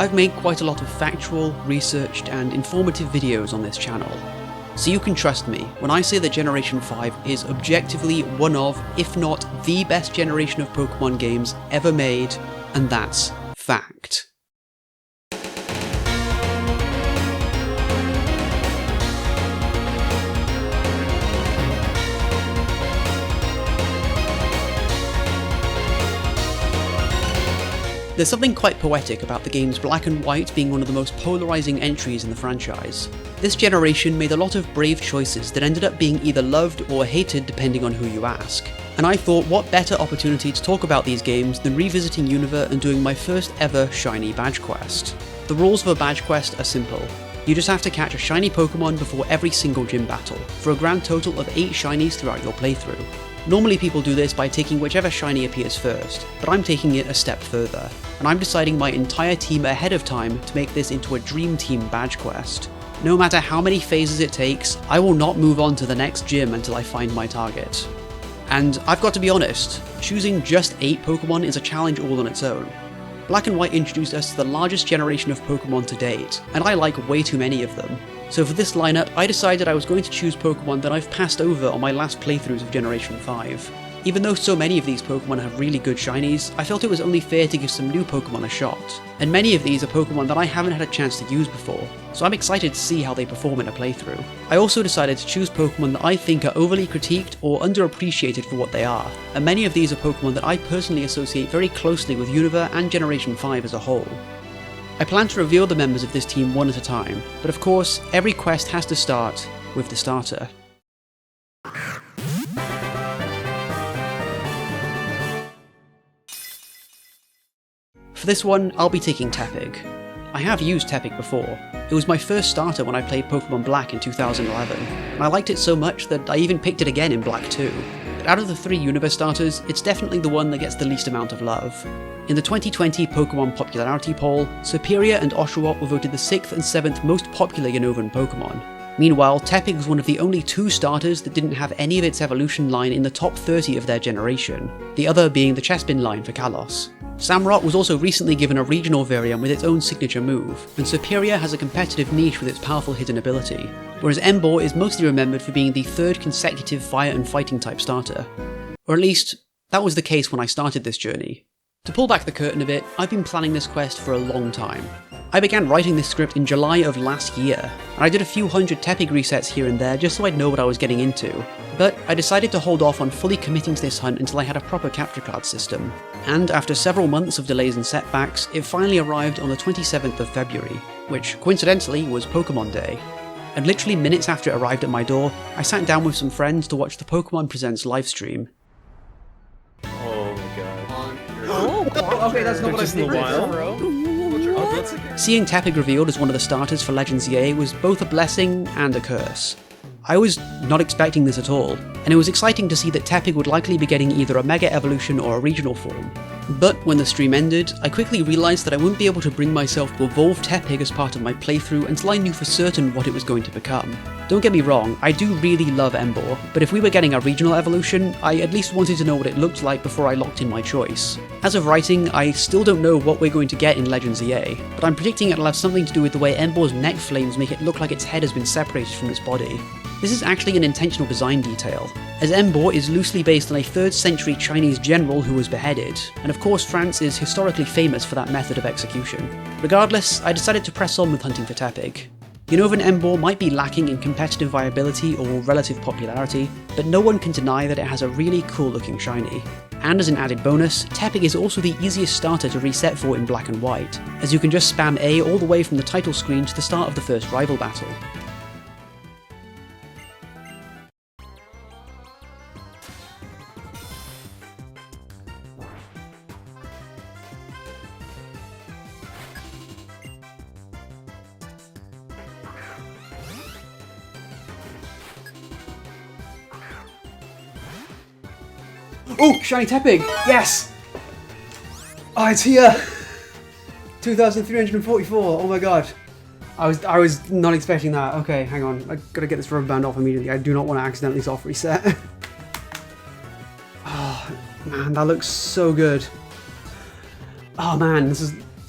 I've made quite a lot of factual, researched and informative videos on this channel. So you can trust me when I say that Generation 5 is objectively one of, if not the best generation of Pokemon games ever made, and that's fact. There's something quite poetic about the games Black and White being one of the most polarising entries in the franchise. This generation made a lot of brave choices that ended up being either loved or hated depending on who you ask. And I thought what better opportunity to talk about these games than revisiting Unova and doing my first ever shiny badge quest. The rules of a badge quest are simple. You just have to catch a shiny Pokemon before every single gym battle, for a grand total of 8 shinies throughout your playthrough. Normally people do this by taking whichever shiny appears first, but I'm taking it a step further, and I'm deciding my entire team ahead of time to make this into a Dream Team badge quest. No matter how many phases it takes, I will not move on to the next gym until I find my target. And I've got to be honest, choosing just 8 Pokemon is a challenge all on its own. Black and White introduced us to the largest generation of Pokemon to date, and I like way too many of them. So for this lineup, I decided I was going to choose Pokemon that I've passed over on my last playthroughs of Generation 5. Even though so many of these Pokemon have really good shinies, I felt it was only fair to give some new Pokemon a shot. And many of these are Pokemon that I haven't had a chance to use before, so I'm excited to see how they perform in a playthrough. I also decided to choose Pokemon that I think are overly critiqued or underappreciated for what they are, and many of these are Pokemon that I personally associate very closely with Unova and Generation 5 as a whole. I plan to reveal the members of this team one at a time, but of course, every quest has to start with the starter. For this one, I'll be taking Tepig. I have used Tepig before. It was my first starter when I played Pokemon Black in 2011, and I liked it so much that I even picked it again in Black 2. But out of the 3 Unova starters, it's definitely the one that gets the least amount of love. In the 2020 Pokemon Popularity Poll, Serperior and Oshawott were voted the 6th and 7th most popular Unovan Pokemon. Meanwhile, Tepig was one of the only 2 starters that didn't have any of its evolution line in the top 30 of their generation, the other being the Chespin line for Kalos. Samurott was also recently given a regional variant with its own signature move, and Serperior has a competitive niche with its powerful hidden ability, whereas Emboar is mostly remembered for being the 3rd consecutive fire and fighting type starter. Or at least, that was the case when I started this journey. To pull back the curtain a bit, I've been planning this quest for a long time. I began writing this script in July of last year, and I did a few hundred Tepig resets here and there just so I'd know what I was getting into, but I decided to hold off on fully committing to this hunt until I had a proper capture card system. And after several months of delays and setbacks, it finally arrived on the 27th of February, which coincidentally was Pokemon Day. And literally minutes after it arrived at my door, I sat down with some friends to watch the Pokemon Presents livestream. Oh my god. Oh, okay, that's not what I was thinking. Seeing Tepig revealed as one of the starters for Legends EA was both a blessing and a curse. I was not expecting this at all, and it was exciting to see that Tepig would likely be getting either a Mega Evolution or a regional form. But when the stream ended, I quickly realised that I wouldn't be able to bring myself to evolve Tepig as part of my playthrough until I knew for certain what it was going to become. Don't get me wrong, I do really love Emboar, but if we were getting a regional evolution, I at least wanted to know what it looked like before I locked in my choice. As of writing, I still don't know what we're going to get in Legends EA, but I'm predicting it'll have something to do with the way Emboar's neck flames make it look like its head has been separated from its body. This is actually an intentional design detail, as Emboar is loosely based on a 3rd century Chinese general who was beheaded, and of course France is historically famous for that method of execution. Regardless, I decided to press on with hunting for Tepig. Unovan Emboar might be lacking in competitive viability or relative popularity, but no one can deny that it has a really cool looking shiny. And as an added bonus, Tepig is also the easiest starter to reset for in Black and White, as you can just spam A all the way from the title screen to the start of the first rival battle. Oh, shiny Tepig! Yes! Oh, it's here! 2,344, oh my god. I was not expecting that. Okay, hang on. I gotta get this rubber band off immediately. I do not want to accidentally soft reset. Oh, man, that looks so good. Oh man,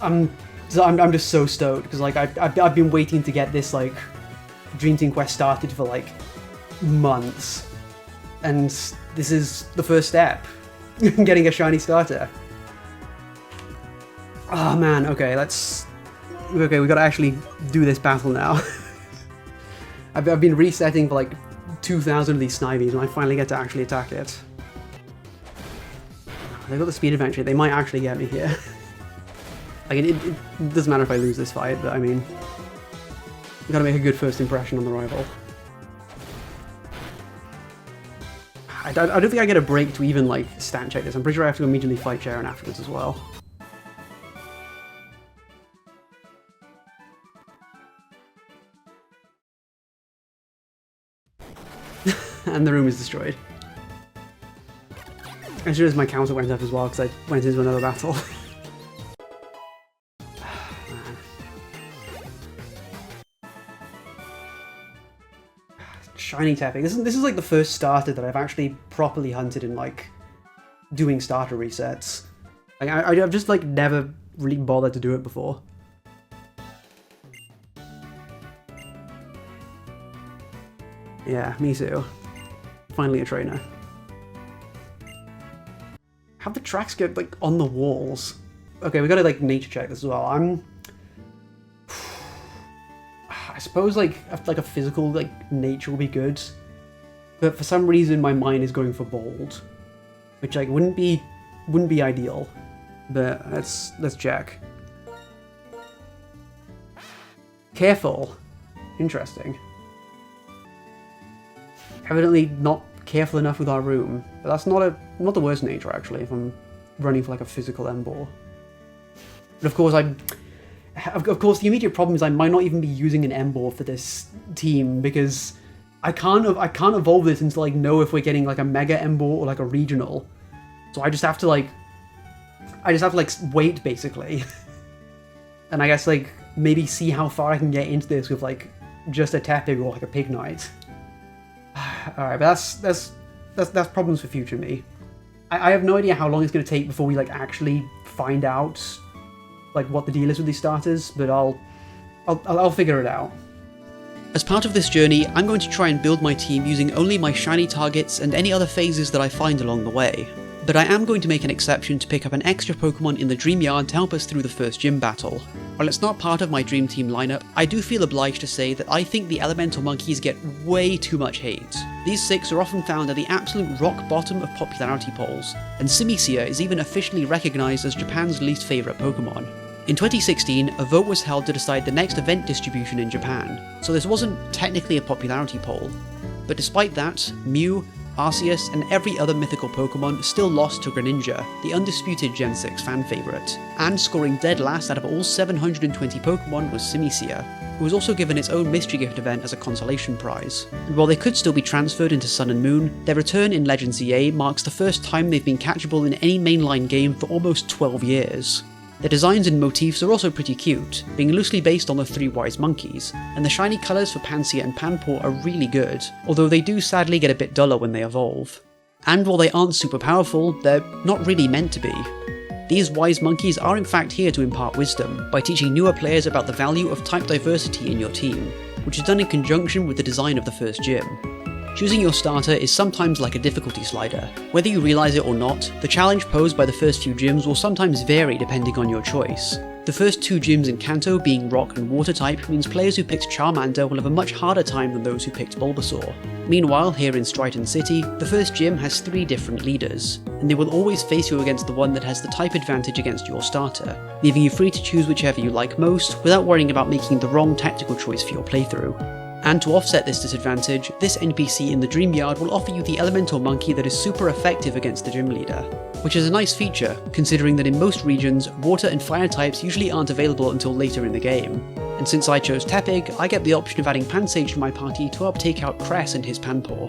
I'm So I'm just so stoked, because like I've been waiting to get this like Dream Team quest started for like months, and this is the first step. Getting a shiny starter. Oh man, okay, we gotta actually do this battle now. I've been resetting for like 2,000 of these Snivies, and I finally get to actually attack it. They've got the speed advantage, they might actually get me here. Like, it doesn't matter if I lose this fight, but I mean, you gotta make a good first impression on the rival. I don't think I get a break to even, like, stat check this. I'm pretty sure I have to immediately fight Sharon afterwards as well. And the room is destroyed. As soon as my counter went up as well, because I went into another battle. Shiny Tepig. This is like the first starter that I've actually properly hunted in like doing starter resets. Like I've just like never really bothered to do it before. Yeah, me too. Finally a trainer. How the tracks get like on the walls? Okay, we gotta like nature check this as well. I suppose like a physical like nature will be good, but for some reason my mind is going for bold, which like wouldn't be ideal. But let's check. Careful. Interesting. Evidently not careful enough with our room, but that's not the worst nature actually if I'm running for like a physical Embor. But of course Of course, the immediate problem is I might not even be using an Embor for this team, because I can't evolve this until I know if we're getting like a Mega Embor or like a regional. So I just have to like wait basically, and I guess like maybe see how far I can get into this with like just a Tepig or like a Pignite. All right, but that's problems for future me. I have no idea how long it's going to take before we like actually find out like what the deal is with these starters, but I'll figure it out. As part of this journey, I'm going to try and build my team using only my shiny targets and any other phases that I find along the way. But I am going to make an exception to pick up an extra Pokemon in the Dream Yard to help us through the first gym battle. While it's not part of my Dream Team lineup, I do feel obliged to say that I think the Elemental Monkeys get way too much hate. These 6 are often found at the absolute rock bottom of popularity polls, and Simicia is even officially recognised as Japan's least favourite Pokemon. In 2016, a vote was held to decide the next event distribution in Japan, so this wasn't technically a popularity poll. But despite that, Mew, Arceus, and every other mythical Pokemon still lost to Greninja, the undisputed Gen 6 fan favourite. And scoring dead last out of all 720 Pokemon was Simicia, who was also given its own Mystery Gift event as a consolation prize. And while they could still be transferred into Sun and Moon, their return in Legends EA marks the first time they've been catchable in any mainline game for almost 12 years. Their designs and motifs are also pretty cute, being loosely based on the 3 wise monkeys, and the shiny colours for Pansear and Panpour are really good, although they do sadly get a bit duller when they evolve. And while they aren't super powerful, they're not really meant to be. These wise monkeys are in fact here to impart wisdom, by teaching newer players about the value of type diversity in your team, which is done in conjunction with the design of the first gym. Choosing your starter is sometimes like a difficulty slider. Whether you realise it or not, the challenge posed by the first few gyms will sometimes vary depending on your choice. The first 2 gyms in Kanto being rock and water type means players who picked Charmander will have a much harder time than those who picked Bulbasaur. Meanwhile, here in Striaton City, the first gym has 3 different leaders, and they will always face you against the one that has the type advantage against your starter, leaving you free to choose whichever you like most without worrying about making the wrong tactical choice for your playthrough. And to offset this disadvantage, this NPC in the Dream Yard will offer you the Elemental Monkey that is super effective against the gym leader, which is a nice feature, considering that in most regions, water and fire types usually aren't available until later in the game. And since I chose Tepig, I get the option of adding Pansage to my party to help take out Cress and his Panpour.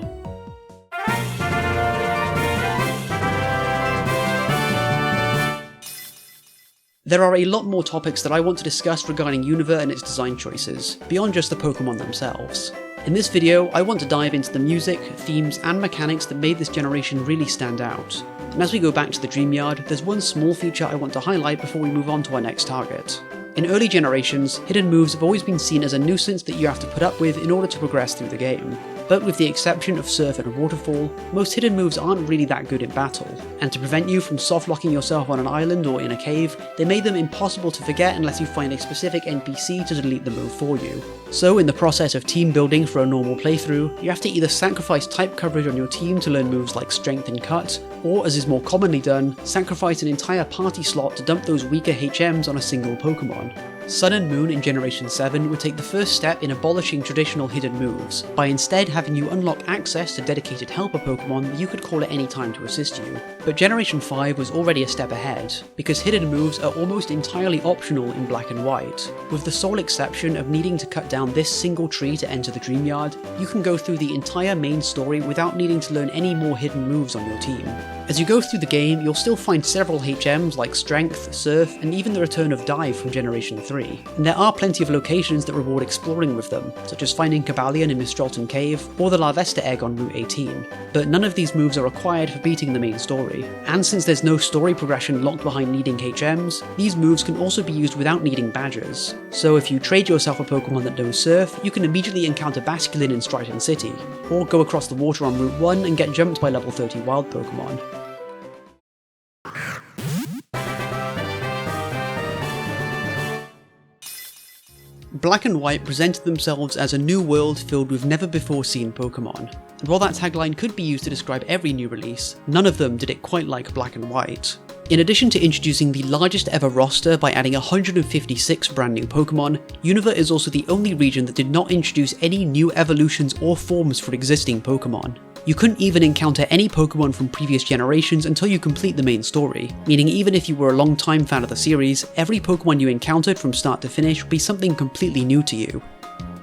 There are a lot more topics that I want to discuss regarding Unova and its design choices, beyond just the Pokemon themselves. In this video, I want to dive into the music, themes, and mechanics that made this generation really stand out. And as we go back to the Dream Yard, there's one small feature I want to highlight before we move on to our next target. In early generations, hidden moves have always been seen as a nuisance that you have to put up with in order to progress through the game. But with the exception of Surf and Waterfall, most hidden moves aren't really that good in battle, and to prevent you from soft-locking yourself on an island or in a cave, they made them impossible to forget unless you find a specific NPC to delete the move for you. So in the process of team building for a normal playthrough, you have to either sacrifice type coverage on your team to learn moves like Strength and Cut, or as is more commonly done, sacrifice an entire party slot to dump those weaker HMs on a single Pokemon. Sun and Moon in Generation 7 would take the first step in abolishing traditional hidden moves, by instead having you unlock access to dedicated helper Pokemon that you could call at any time to assist you. But Generation 5 was already a step ahead, because hidden moves are almost entirely optional in Black and White. With the sole exception of needing to cut down this single tree to enter the Dream Yard, you can go through the entire main story without needing to learn any more hidden moves on your team. As you go through the game, you'll still find several HMs like Strength, Surf, and even the return of Dive from Generation 3. And there are plenty of locations that reward exploring with them, such as finding Cavalion in Mistralton Cave, or the Larvesta Egg on Route 18. But none of these moves are required for beating the main story. And since there's no story progression locked behind needing HMs, these moves can also be used without needing badges. So if you trade yourself a Pokemon that knows Surf, you can immediately encounter Basculin in Striaton City, or go across the water on Route 1 and get jumped by level 30 wild Pokemon. Black and White presented themselves as a new world filled with never-before-seen Pokemon, and while that tagline could be used to describe every new release, none of them did it quite like Black and White. In addition to introducing the largest ever roster by adding 156 brand new Pokemon, Unova is also the only region that did not introduce any new evolutions or forms for existing Pokemon. You couldn't even encounter any Pokemon from previous generations until you complete the main story, meaning even if you were a long-time fan of the series, every Pokemon you encountered from start to finish would be something completely new to you.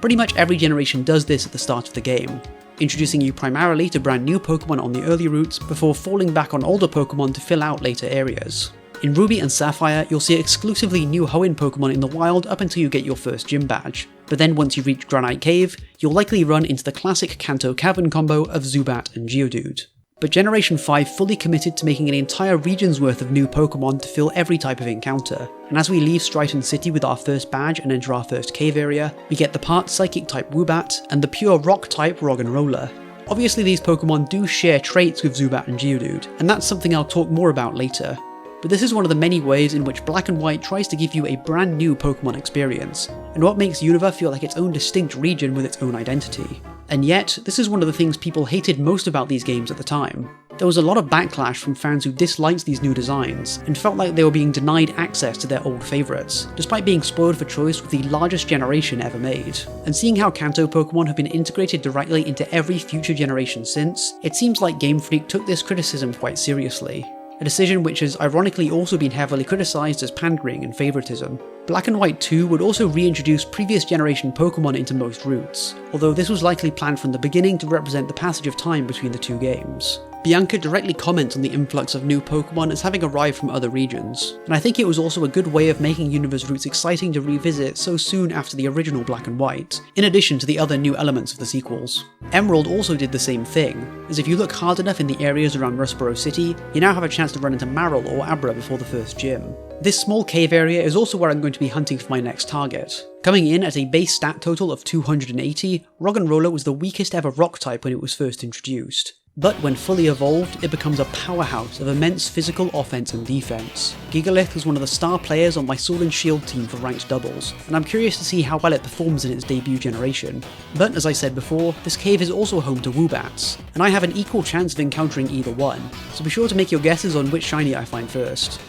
Pretty much every generation does this at the start of the game, introducing you primarily to brand new Pokemon on the early routes before falling back on older Pokemon to fill out later areas. In Ruby and Sapphire, you'll see exclusively new Hoenn Pokemon in the wild up until you get your first gym badge, but then once you reach Granite Cave, you'll likely run into the classic Kanto Cavern combo of Zubat and Geodude. But Generation 5 fully committed to making an entire region's worth of new Pokemon to fill every type of encounter, and as we leave Striaton City with our first badge and enter our first cave area, we get the part Psychic type Woobat and the pure Rock type Roggenrola. Obviously these Pokemon do share traits with Zubat and Geodude, and that's something I'll talk more about later. But this is one of the many ways in which Black and White tries to give you a brand new Pokemon experience, and what makes Unova feel like its own distinct region with its own identity. And yet, this is one of the things people hated most about these games at the time. There was a lot of backlash from fans who disliked these new designs, and felt like they were being denied access to their old favourites, despite being spoiled for choice with the largest generation ever made. And seeing how Kanto Pokemon have been integrated directly into every future generation since, it seems like Game Freak took this criticism quite seriously. A decision which has ironically also been heavily criticised as pandering and favouritism. Black and White 2 would also reintroduce previous generation Pokemon into most routes, although this was likely planned from the beginning to represent the passage of time between the two games. Bianca directly comments on the influx of new Pokemon as having arrived from other regions, and I think it was also a good way of making Unova's routes exciting to revisit so soon after the original Black and White, in addition to the other new elements of the sequels. Emerald also did the same thing, as if you look hard enough in the areas around Rustboro City, you now have a chance to run into Marill or Abra before the first gym. This small cave area is also where I'm going to be hunting for my next target. Coming in at a base stat total of 280, Roggenrola was the weakest ever rock type when it was first introduced. But when fully evolved, it becomes a powerhouse of immense physical offense and defense. Gigalith was one of the star players on my Sword and Shield team for ranked doubles, and I'm curious to see how well it performs in its debut generation. But as I said before, this cave is also home to Woobats, and I have an equal chance of encountering either one, so be sure to make your guesses on which shiny I find first.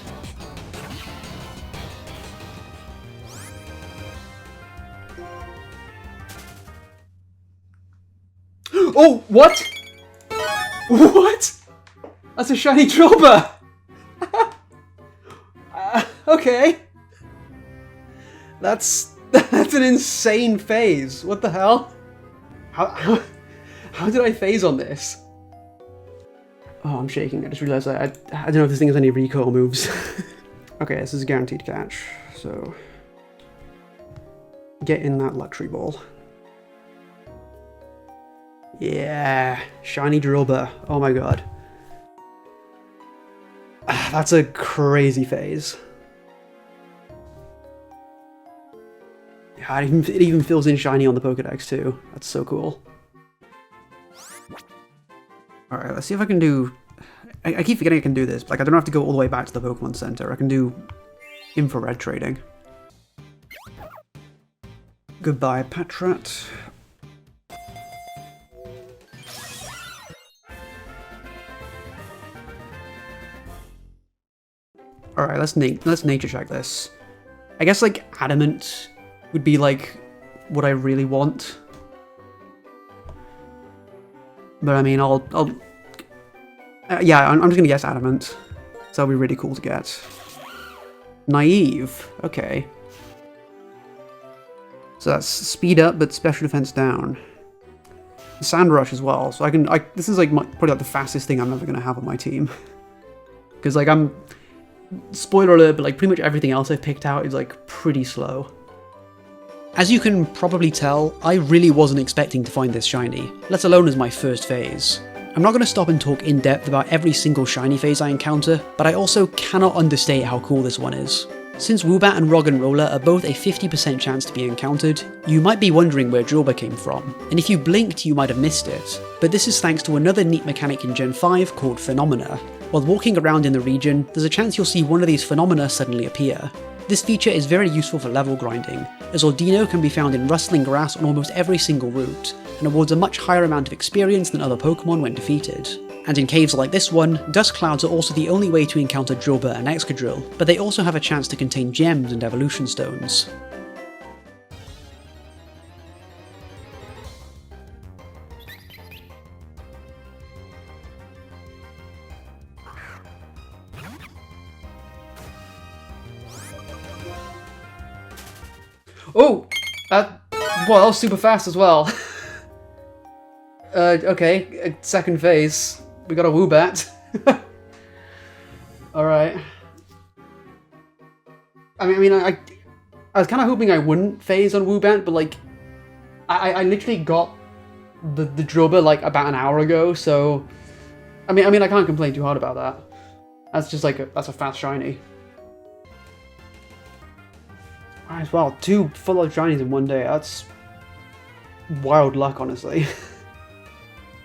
Oh, what? What? That's a shiny Trubbish! Okay. That's an insane phase. What the hell? How did I phase on this? Oh, I'm shaking. I just realized I don't know if this thing has any recoil moves. Okay, this is a guaranteed catch. So get in that luxury ball. Yeah, shiny Trubbish. Oh my god. That's a crazy phase. Yeah, it even fills in shiny on the Pokedex too. That's so cool. Alright, let's see if I can do... I keep forgetting I can do this. Like, I don't have to go all the way back to the Pokemon Center. I can do infrared trading. Goodbye, Patrat. Alright, let's nature check this. I guess, like, Adamant would be, like, what I really want. But, I mean, yeah, I'm just gonna guess Adamant. So that'll be really cool to get. Naive. Okay. So that's speed up, but special defense down. Sand Rush as well. So this is, like, probably, like, the fastest thing I'm ever gonna have on my team. Because, like, spoiler alert, but like pretty much everything else I've picked out is like pretty slow. As you can probably tell, I really wasn't expecting to find this shiny, let alone as my first phase. I'm not going to stop and talk in depth about every single shiny phase I encounter, but I also cannot understate how cool this one is. Since Woobat and Roggenrola are both a 50% chance to be encountered, you might be wondering where Drilbur came from, and if you blinked you might have missed it, but this is thanks to another neat mechanic in Gen 5 called Phenomena. While walking around in the region, there's a chance you'll see one of these phenomena suddenly appear. This feature is very useful for level grinding, as Ordino can be found in rustling grass on almost every single route, and awards a much higher amount of experience than other Pokemon when defeated. And in caves like this one, dust clouds are also the only way to encounter Drilbur and Excadrill, but they also have a chance to contain gems and evolution stones. Oh! Well, that was super fast as well. Okay, second phase. We got a Woobat. Alright. I was kind of hoping I wouldn't phase on Woobat, but like, I literally got the Drilbur like about an hour ago, so I mean I can't complain too hard about that. That's just like that's a fast shiny. As well, 2 full of shinies in one day. That's wild luck, honestly.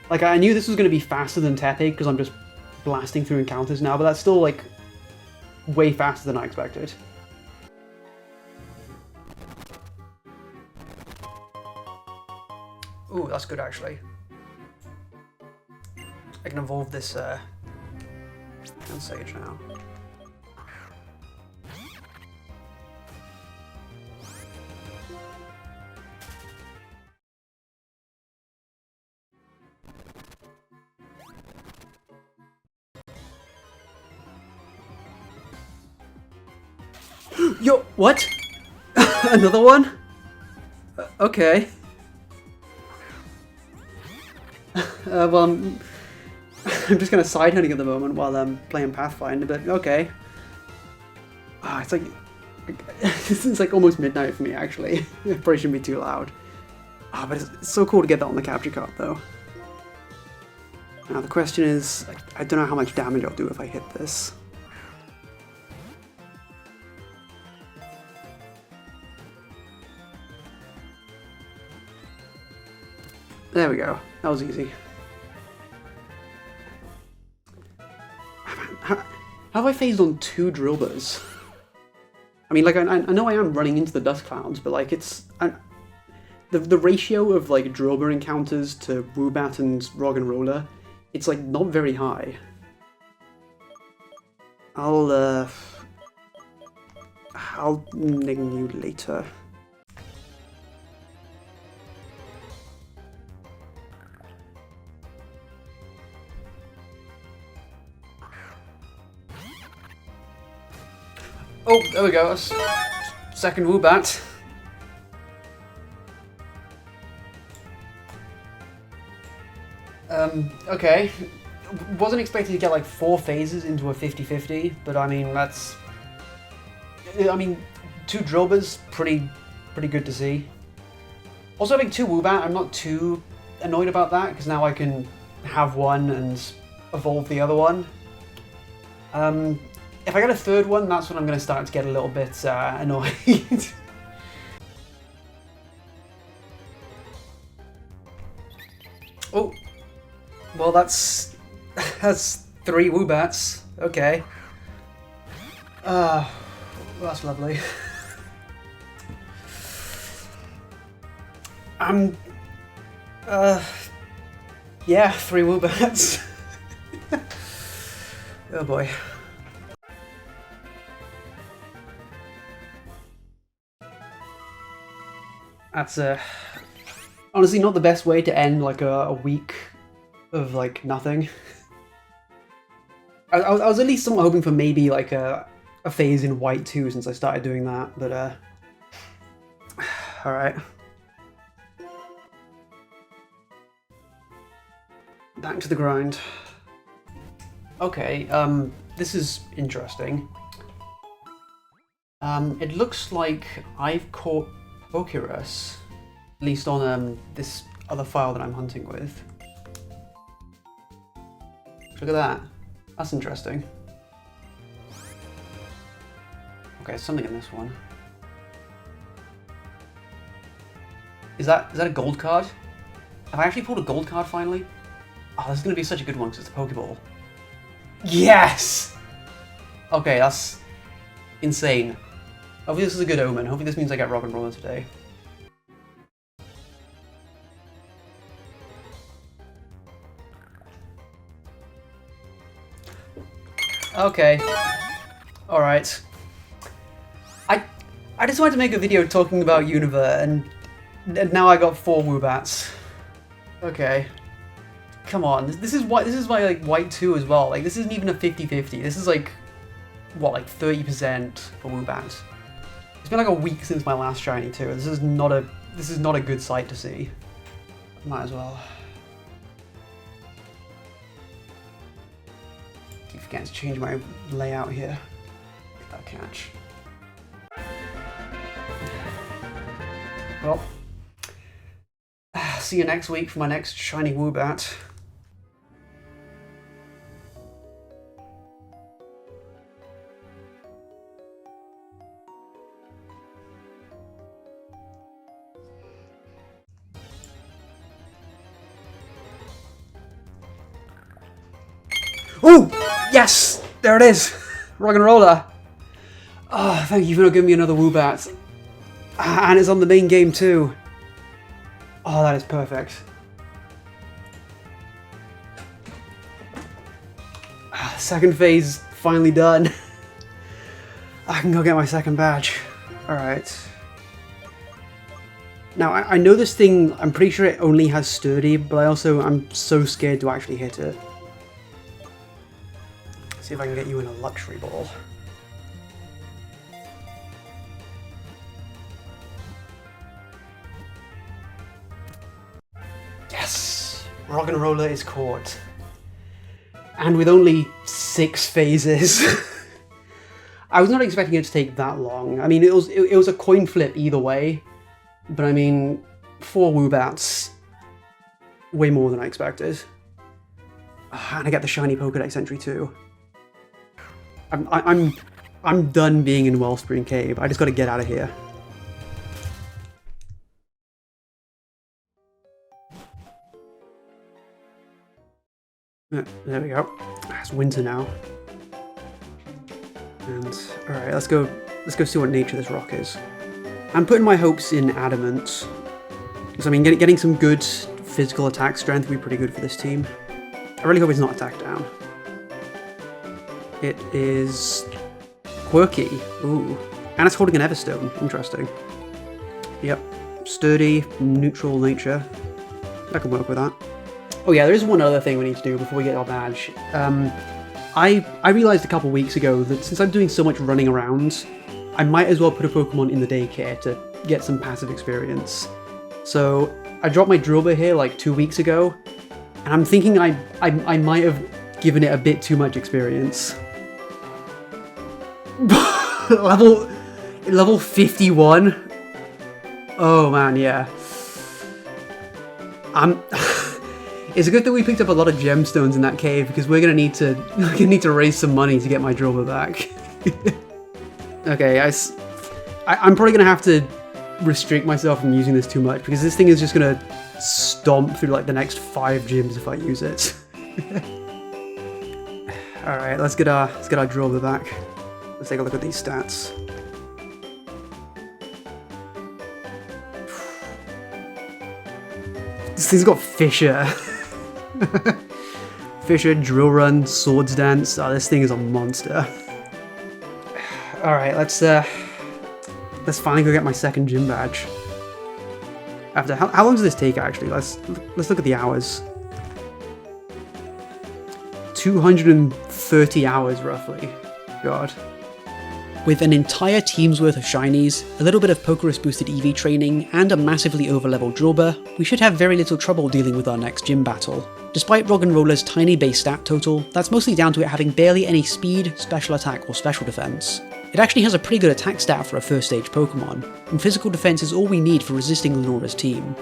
Like, I knew this was going to be faster than Tepig because I'm just blasting through encounters now, but that's still, like, way faster than I expected. Ooh, that's good, actually. I can evolve this, Sage now. Yo, what? Another one? Okay. Well, I'm just kind of side hunting at the moment while I'm playing Pathfinder, but okay. Ah, it's like... this is like almost midnight for me, actually. It probably shouldn't be too loud. Ah, but it's so cool to get that on the capture card, though. Now, the question is, I don't know how much damage I'll do if I hit this. There we go. That was easy. How have I phased on 2 Drilburs? I mean, like, I know I am running into the dust clouds, but, like, it's... the ratio of, like, Drilbur encounters to Woobat and Roggenrola, it's, like, not very high. I'll ning you later. Oh, there we go. That's second Woobat. Okay. Wasn't expecting to get like 4 phases into a 50-50, but I mean, that's... I mean, 2 Drilburs, pretty good to see. Also having 2 Woobat, I'm not too annoyed about that, because now I can have one and evolve the other one. If I get a 3rd one, that's when I'm going to start to get a little bit annoyed. Oh, well that's 3 Woobats. Okay. Well, that's lovely. Yeah, 3 Woobats. Oh boy. That's honestly not the best way to end like a week of like nothing. I was at least somewhat hoping for maybe like a phase in white too, since I started doing that, but alright. Back to the grind. Okay, this is interesting. It looks like I've caught Pokerus, at least on this other file that I'm hunting with. Look at that. That's interesting. Okay, something in this one. Is that a gold card? Have I actually pulled a gold card finally? Oh, this is going to be such a good one because it's a Pokeball. Yes! Okay, that's insane. Hopefully this is a good omen. Hopefully this means I get Roggenrola today. Okay. Alright. I just wanted to make a video talking about Unova, and now I got 4 Woobats. Okay. Come on, this is my like white 2 as well. Like this isn't even a 50-50. This is like what, like 30% for Woobats. It's been like a week since my last shiny too. This is not a good sight to see. Might as well. Keep forgetting to change my layout here. That catch. Well, see you next week for my next shiny Woobat. Oh! Yes! There it is! Roggenrola! Oh, thank you for not giving me another Woobat. And it's on the main game too. Oh, that is perfect. Second phase finally done. I can go get my second badge. Alright. Now, I know this thing, I'm pretty sure it only has sturdy, but I'm so scared to actually hit it. See if I can get you in a luxury ball. Yes! Roggenrola is caught. And with only 6 phases. I was not expecting it to take that long. I mean, it was a coin flip either way. But I mean, 4 Woobats. Way more than I expected. And I get the shiny Pokedex entry too. I'm done being in Wellspring Cave. I just gotta get out of here. There we go. It's winter now. And alright, let's go see what nature this rock is. I'm putting my hopes in Adamant. Because I mean getting some good physical attack strength would be pretty good for this team. I really hope it's not attack down. It is quirky. Ooh. And it's holding an Everstone. Interesting. Yep. Sturdy, neutral nature. I can work with that. Oh yeah, there is one other thing we need to do before we get our badge. I realised a couple weeks ago that since I'm doing so much running around, I might as well put a Pokemon in the daycare to get some passive experience. So I dropped my Drillbur here like 2 weeks ago, and I'm thinking I might have given it a bit too much experience. level 51? Oh man, yeah. It's good that we picked up a lot of gemstones in that cave because we're gonna need to raise some money to get my Drillbur back. Okay, I'm probably gonna have to restrict myself from using this too much because this thing is just gonna stomp through like the next 5 gyms if I use it. Alright, let's get our Drover back. Let's take a look at these stats. This thing's got Fissure. Fissure, Drill Run, Swords Dance. Oh, this thing is a monster. Alright, let's finally go get my second gym badge. After how long does this take actually? Let's look at the hours. 230 hours roughly. God. With an entire team's worth of Shinies, a little bit of Pokerus boosted EV training, and a massively overleveled Drober, we should have very little trouble dealing with our next gym battle. Despite Roggenrola's tiny base stat total, that's mostly down to it having barely any speed, special attack or special defense. It actually has a pretty good attack stat for a first stage Pokemon, and physical defense is all we need for resisting Lenora's team.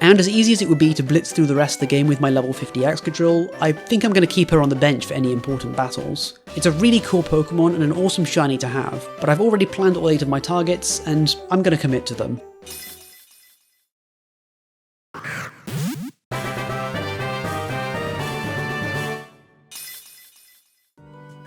And as easy as it would be to blitz through the rest of the game with my level 50 Excadrill, I think I'm going to keep her on the bench for any important battles. It's a really cool Pokemon and an awesome shiny to have, but I've already planned all 8 of my targets, and I'm going to commit to them.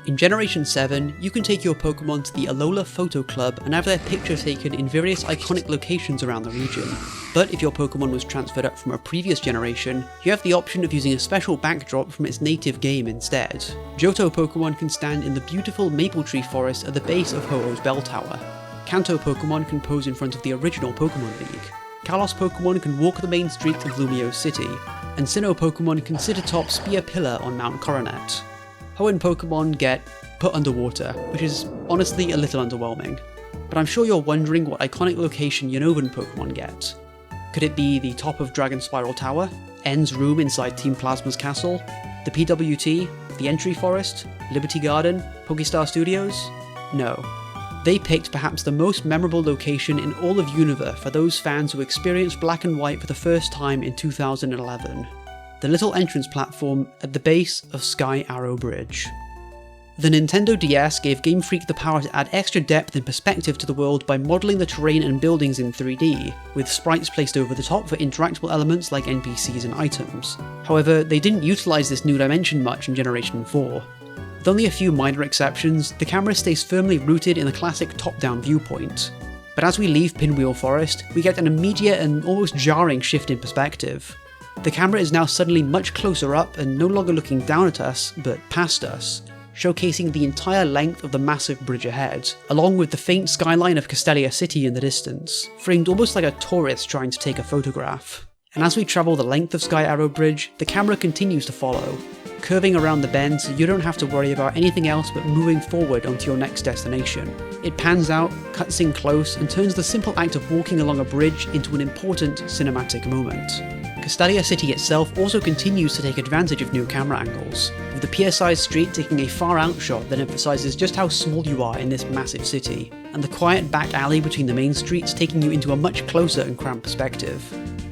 In Generation 7, you can take your Pokemon to the Alola Photo Club and have their picture taken in various iconic locations around the region. But if your Pokemon was transferred up from a previous generation, you have the option of using a special backdrop from its native game instead. Johto Pokemon can stand in the beautiful maple tree forest at the base of Ho-Oh's Bell Tower. Kanto Pokemon can pose in front of the original Pokemon League. Kalos Pokemon can walk the main streets of Lumio City, and Sinnoh Pokemon can sit atop Spear Pillar on Mount Coronet. Hoenn Pokemon get put underwater, which is honestly a little underwhelming. But I'm sure you're wondering what iconic location Unovan Pokemon get. Could it be the top of Dragon Spiral Tower, N's room inside Team Plasma's castle, the PWT, the Entry Forest, Liberty Garden, Pokestar Studios? No. They picked perhaps the most memorable location in all of Unova for those fans who experienced Black and White for the first time in 2011. The little entrance platform at the base of Sky Arrow Bridge. The Nintendo DS gave Game Freak the power to add extra depth and perspective to the world by modelling the terrain and buildings in 3D, with sprites placed over the top for interactable elements like NPCs and items. However, they didn't utilise this new dimension much in Generation 4. With only a few minor exceptions, the camera stays firmly rooted in the classic top-down viewpoint. But as we leave Pinwheel Forest, we get an immediate and almost jarring shift in perspective. The camera is now suddenly much closer up and no longer looking down at us, but past us, showcasing the entire length of the massive bridge ahead, along with the faint skyline of Castelia City in the distance, framed almost like a tourist trying to take a photograph. And as we travel the length of Sky Arrow Bridge, the camera continues to follow, curving around the bend so you don't have to worry about anything else but moving forward onto your next destination. It pans out, cuts in close, and turns the simple act of walking along a bridge into an important cinematic moment. Castelia City itself also continues to take advantage of new camera angles, with the pier-sized street taking a far-out shot that emphasises just how small you are in this massive city, and the quiet back alley between the main streets taking you into a much closer and cramped perspective.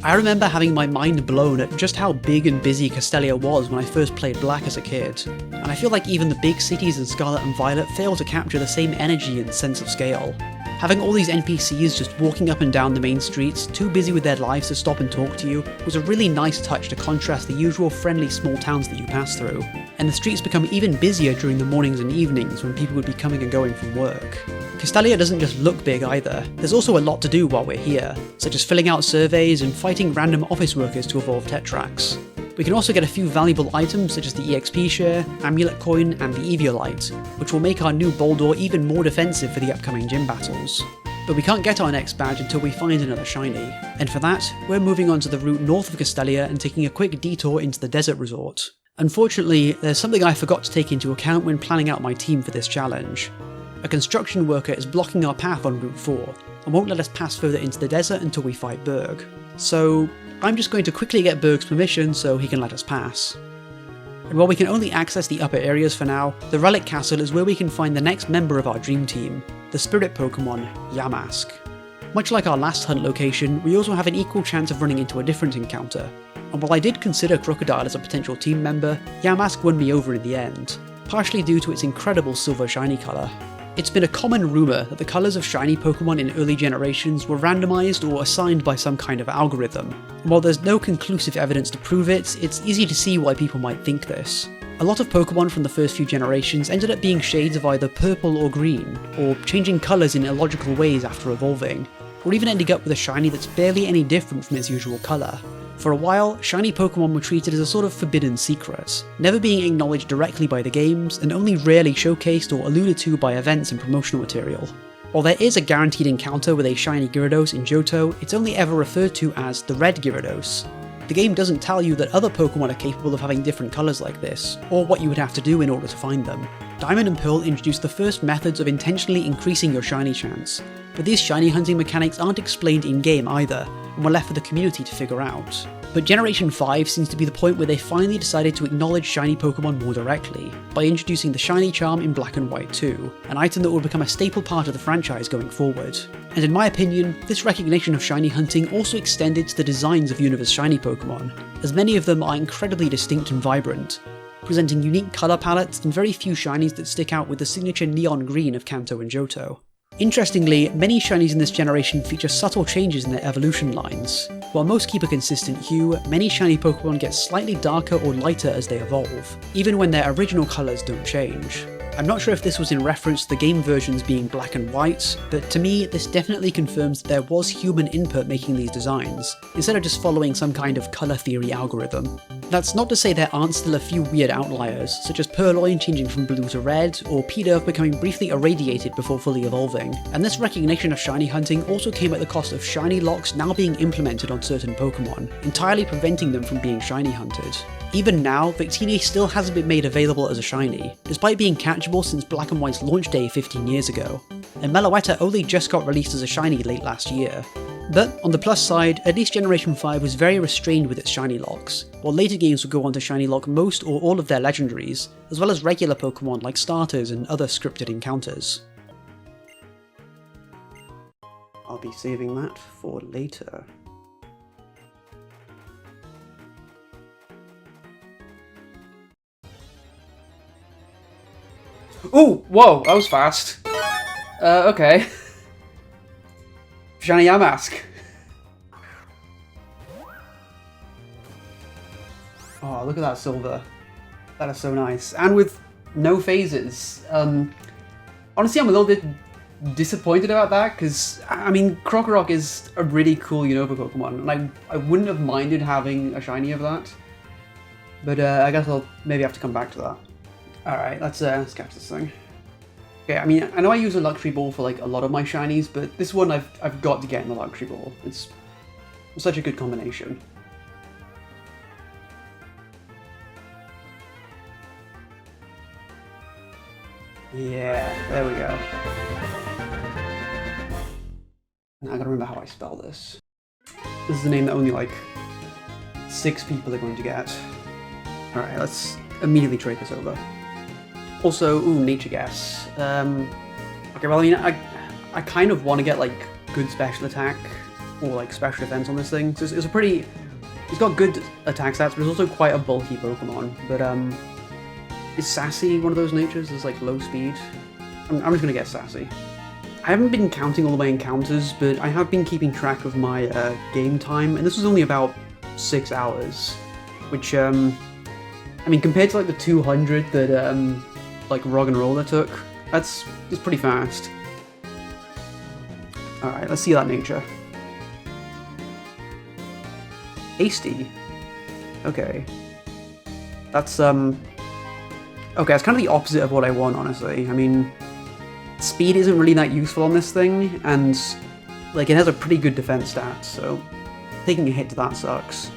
I remember having my mind blown at just how big and busy Castelia was when I first played Black as a kid, and I feel like even the big cities in Scarlet and Violet fail to capture the same energy and sense of scale. Having all these NPCs just walking up and down the main streets, too busy with their lives to stop and talk to you, was a really nice touch to contrast the usual friendly small towns that you pass through. And the streets become even busier during the mornings and evenings when people would be coming and going from work. Castelia doesn't just look big either, there's also a lot to do while we're here, such as filling out surveys and fighting random office workers to evolve Tetrax. We can also get a few valuable items such as the EXP share, Amulet Coin, and the Eviolite, which will make our new Boldore even more defensive for the upcoming gym battles. But we can't get our next badge until we find another shiny, and for that, we're moving on to the route north of Castelia and taking a quick detour into the desert resort. Unfortunately, there's something I forgot to take into account when planning out my team for this challenge. A construction worker is blocking our path on Route 4, and won't let us pass further into the desert until we fight Berg. So I'm just going to quickly get Berg's permission so he can let us pass. And while we can only access the upper areas for now, the Relic Castle is where we can find the next member of our dream team, the spirit Pokemon, Yamask. Much like our last hunt location, we also have an equal chance of running into a different encounter, and while I did consider Crocodile as a potential team member, Yamask won me over in the end, partially due to its incredible silver shiny colour. It's been a common rumour that the colours of shiny Pokemon in early generations were randomised or assigned by some kind of algorithm. And while there's no conclusive evidence to prove it, it's easy to see why people might think this. A lot of Pokemon from the first few generations ended up being shades of either purple or green, or changing colours in illogical ways after evolving, or even ending up with a shiny that's barely any different from its usual colour. For a while, shiny Pokemon were treated as a sort of forbidden secret, never being acknowledged directly by the games, and only rarely showcased or alluded to by events and promotional material. While there is a guaranteed encounter with a shiny Gyarados in Johto, it's only ever referred to as the Red Gyarados. The game doesn't tell you that other Pokemon are capable of having different colours like this, or what you would have to do in order to find them. Diamond and Pearl introduced the first methods of intentionally increasing your shiny chance, but these shiny hunting mechanics aren't explained in-game either, and were left for the community to figure out. But Generation 5 seems to be the point where they finally decided to acknowledge shiny Pokemon more directly, by introducing the Shiny Charm in Black and White 2, an item that will become a staple part of the franchise going forward. And in my opinion, this recognition of shiny hunting also extended to the designs of Unova's shiny Pokemon, as many of them are incredibly distinct and vibrant, presenting unique colour palettes and very few shinies that stick out with the signature neon green of Kanto and Johto. Interestingly, many shinies in this generation feature subtle changes in their evolution lines. While most keep a consistent hue, many shiny Pokemon get slightly darker or lighter as they evolve, even when their original colours don't change. I'm not sure if this was in reference to the game versions being black and white, but to me this definitely confirms that there was human input making these designs, instead of just following some kind of colour theory algorithm. That's not to say there aren't still a few weird outliers, such as Purloin changing from blue to red, or Pidove becoming briefly irradiated before fully evolving, and this recognition of shiny hunting also came at the cost of shiny locks now being implemented on certain Pokemon, entirely preventing them from being shiny hunted. Even now, Victini still hasn't been made available as a shiny, despite being catchable since Black and White's launch day 15 years ago, and Meloetta only just got released as a shiny late last year. But on the plus side, at least Generation 5 was very restrained with its shiny locks, while later games would go on to shiny lock most or all of their legendaries, as well as regular Pokemon like starters and other scripted encounters. I'll be saving that for later. Oh, whoa, that was fast. Okay. Shiny Yamask. Oh, look at that silver. That is so nice. And with no phases. Honestly, I'm a little bit disappointed about that, because, I mean, Krokorok is a really cool Unova Pokemon, and I wouldn't have minded having a shiny of that. But I guess I'll maybe have to come back to that. Alright, let's catch this thing. Okay, I mean, I know I use a Luxury Ball for like a lot of my shinies, but this one I've got to get in the Luxury Ball. It's such a good combination. Yeah, there we go. Now I gotta remember how I spell this. This is the name that only like 6 people are going to get. Alright, let's immediately trade this over. Also, ooh, Nature Guess. Okay, well, I mean, I kind of want to get, like, good special attack or, like, special defense on this thing. So it's a pretty... It's got good attack stats, but it's also quite a bulky Pokemon. But, is Sassy one of those natures? It's, like, low speed? I'm just going to get Sassy. I haven't been counting all of my encounters, but I have been keeping track of my game time, and this was only about 6 hours. Which, I mean, compared to, like, the 200 that, like Roggenrola took, it's pretty fast. Alright, let's see that nature. Hasty. Okay. That's, okay, it's kind of the opposite of what I want, honestly. I mean, speed isn't really that useful on this thing, and, like, it has a pretty good defense stat, so taking a hit to that sucks.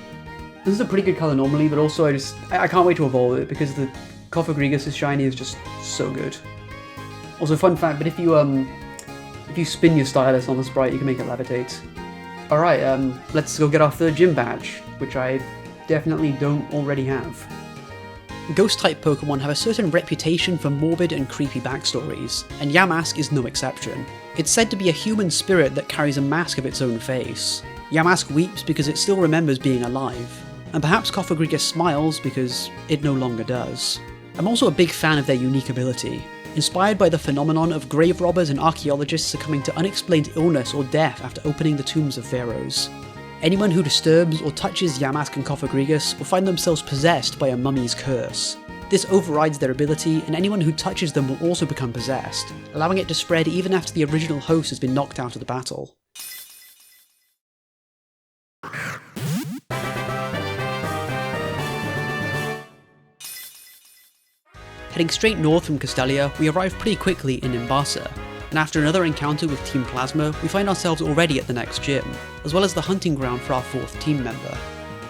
This is a pretty good color normally, but also I can't wait to evolve it, because the Cofagrigus' shiny is just so good. Also, fun fact, but if you spin your stylus on the sprite, you can make it levitate. Alright, let's go get our 3rd gym badge, which I definitely don't already have. Ghost-type Pokemon have a certain reputation for morbid and creepy backstories, and Yamask is no exception. It's said to be a human spirit that carries a mask of its own face. Yamask weeps because it still remembers being alive, and perhaps Cofagrigus smiles because it no longer does. I'm also a big fan of their unique ability. inspired by the phenomenon of grave robbers and archaeologists succumbing to unexplained illness or death after opening the tombs of pharaohs. Anyone who disturbs or touches Yamask and Cofagrigus will find themselves possessed by a mummy's curse. This overrides their ability, and anyone who touches them will also become possessed, allowing it to spread even after the original host has been knocked out of the battle. Heading straight north from Castelia, we arrive pretty quickly in Nimbasa, and after another encounter with Team Plasma, we find ourselves already at the next gym, as well as the hunting ground for our 4th team member.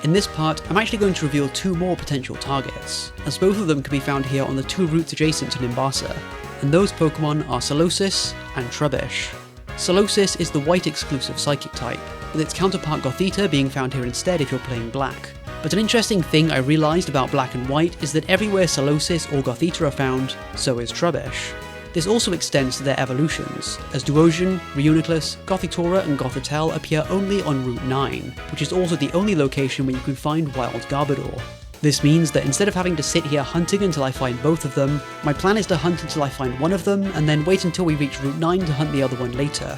In this part, I'm actually going to reveal 2 more potential targets, as both of them can be found here on the 2 routes adjacent to Nimbasa, and those Pokemon are Solosis and Trubbish. Solosis is the white exclusive psychic type, with its counterpart Gothita being found here instead if you're playing black. But an interesting thing I realised about black and white is that everywhere Solosis or Gothita are found, so is Trubbish. This also extends to their evolutions, as Duosion, Reuniclus, Gothitora and Gothitelle appear only on Route 9, which is also the only location where you can find wild Garbodor. This means that instead of having to sit here hunting until I find both of them, my plan is to hunt until I find one of them, and then wait until we reach Route 9 to hunt the other one later.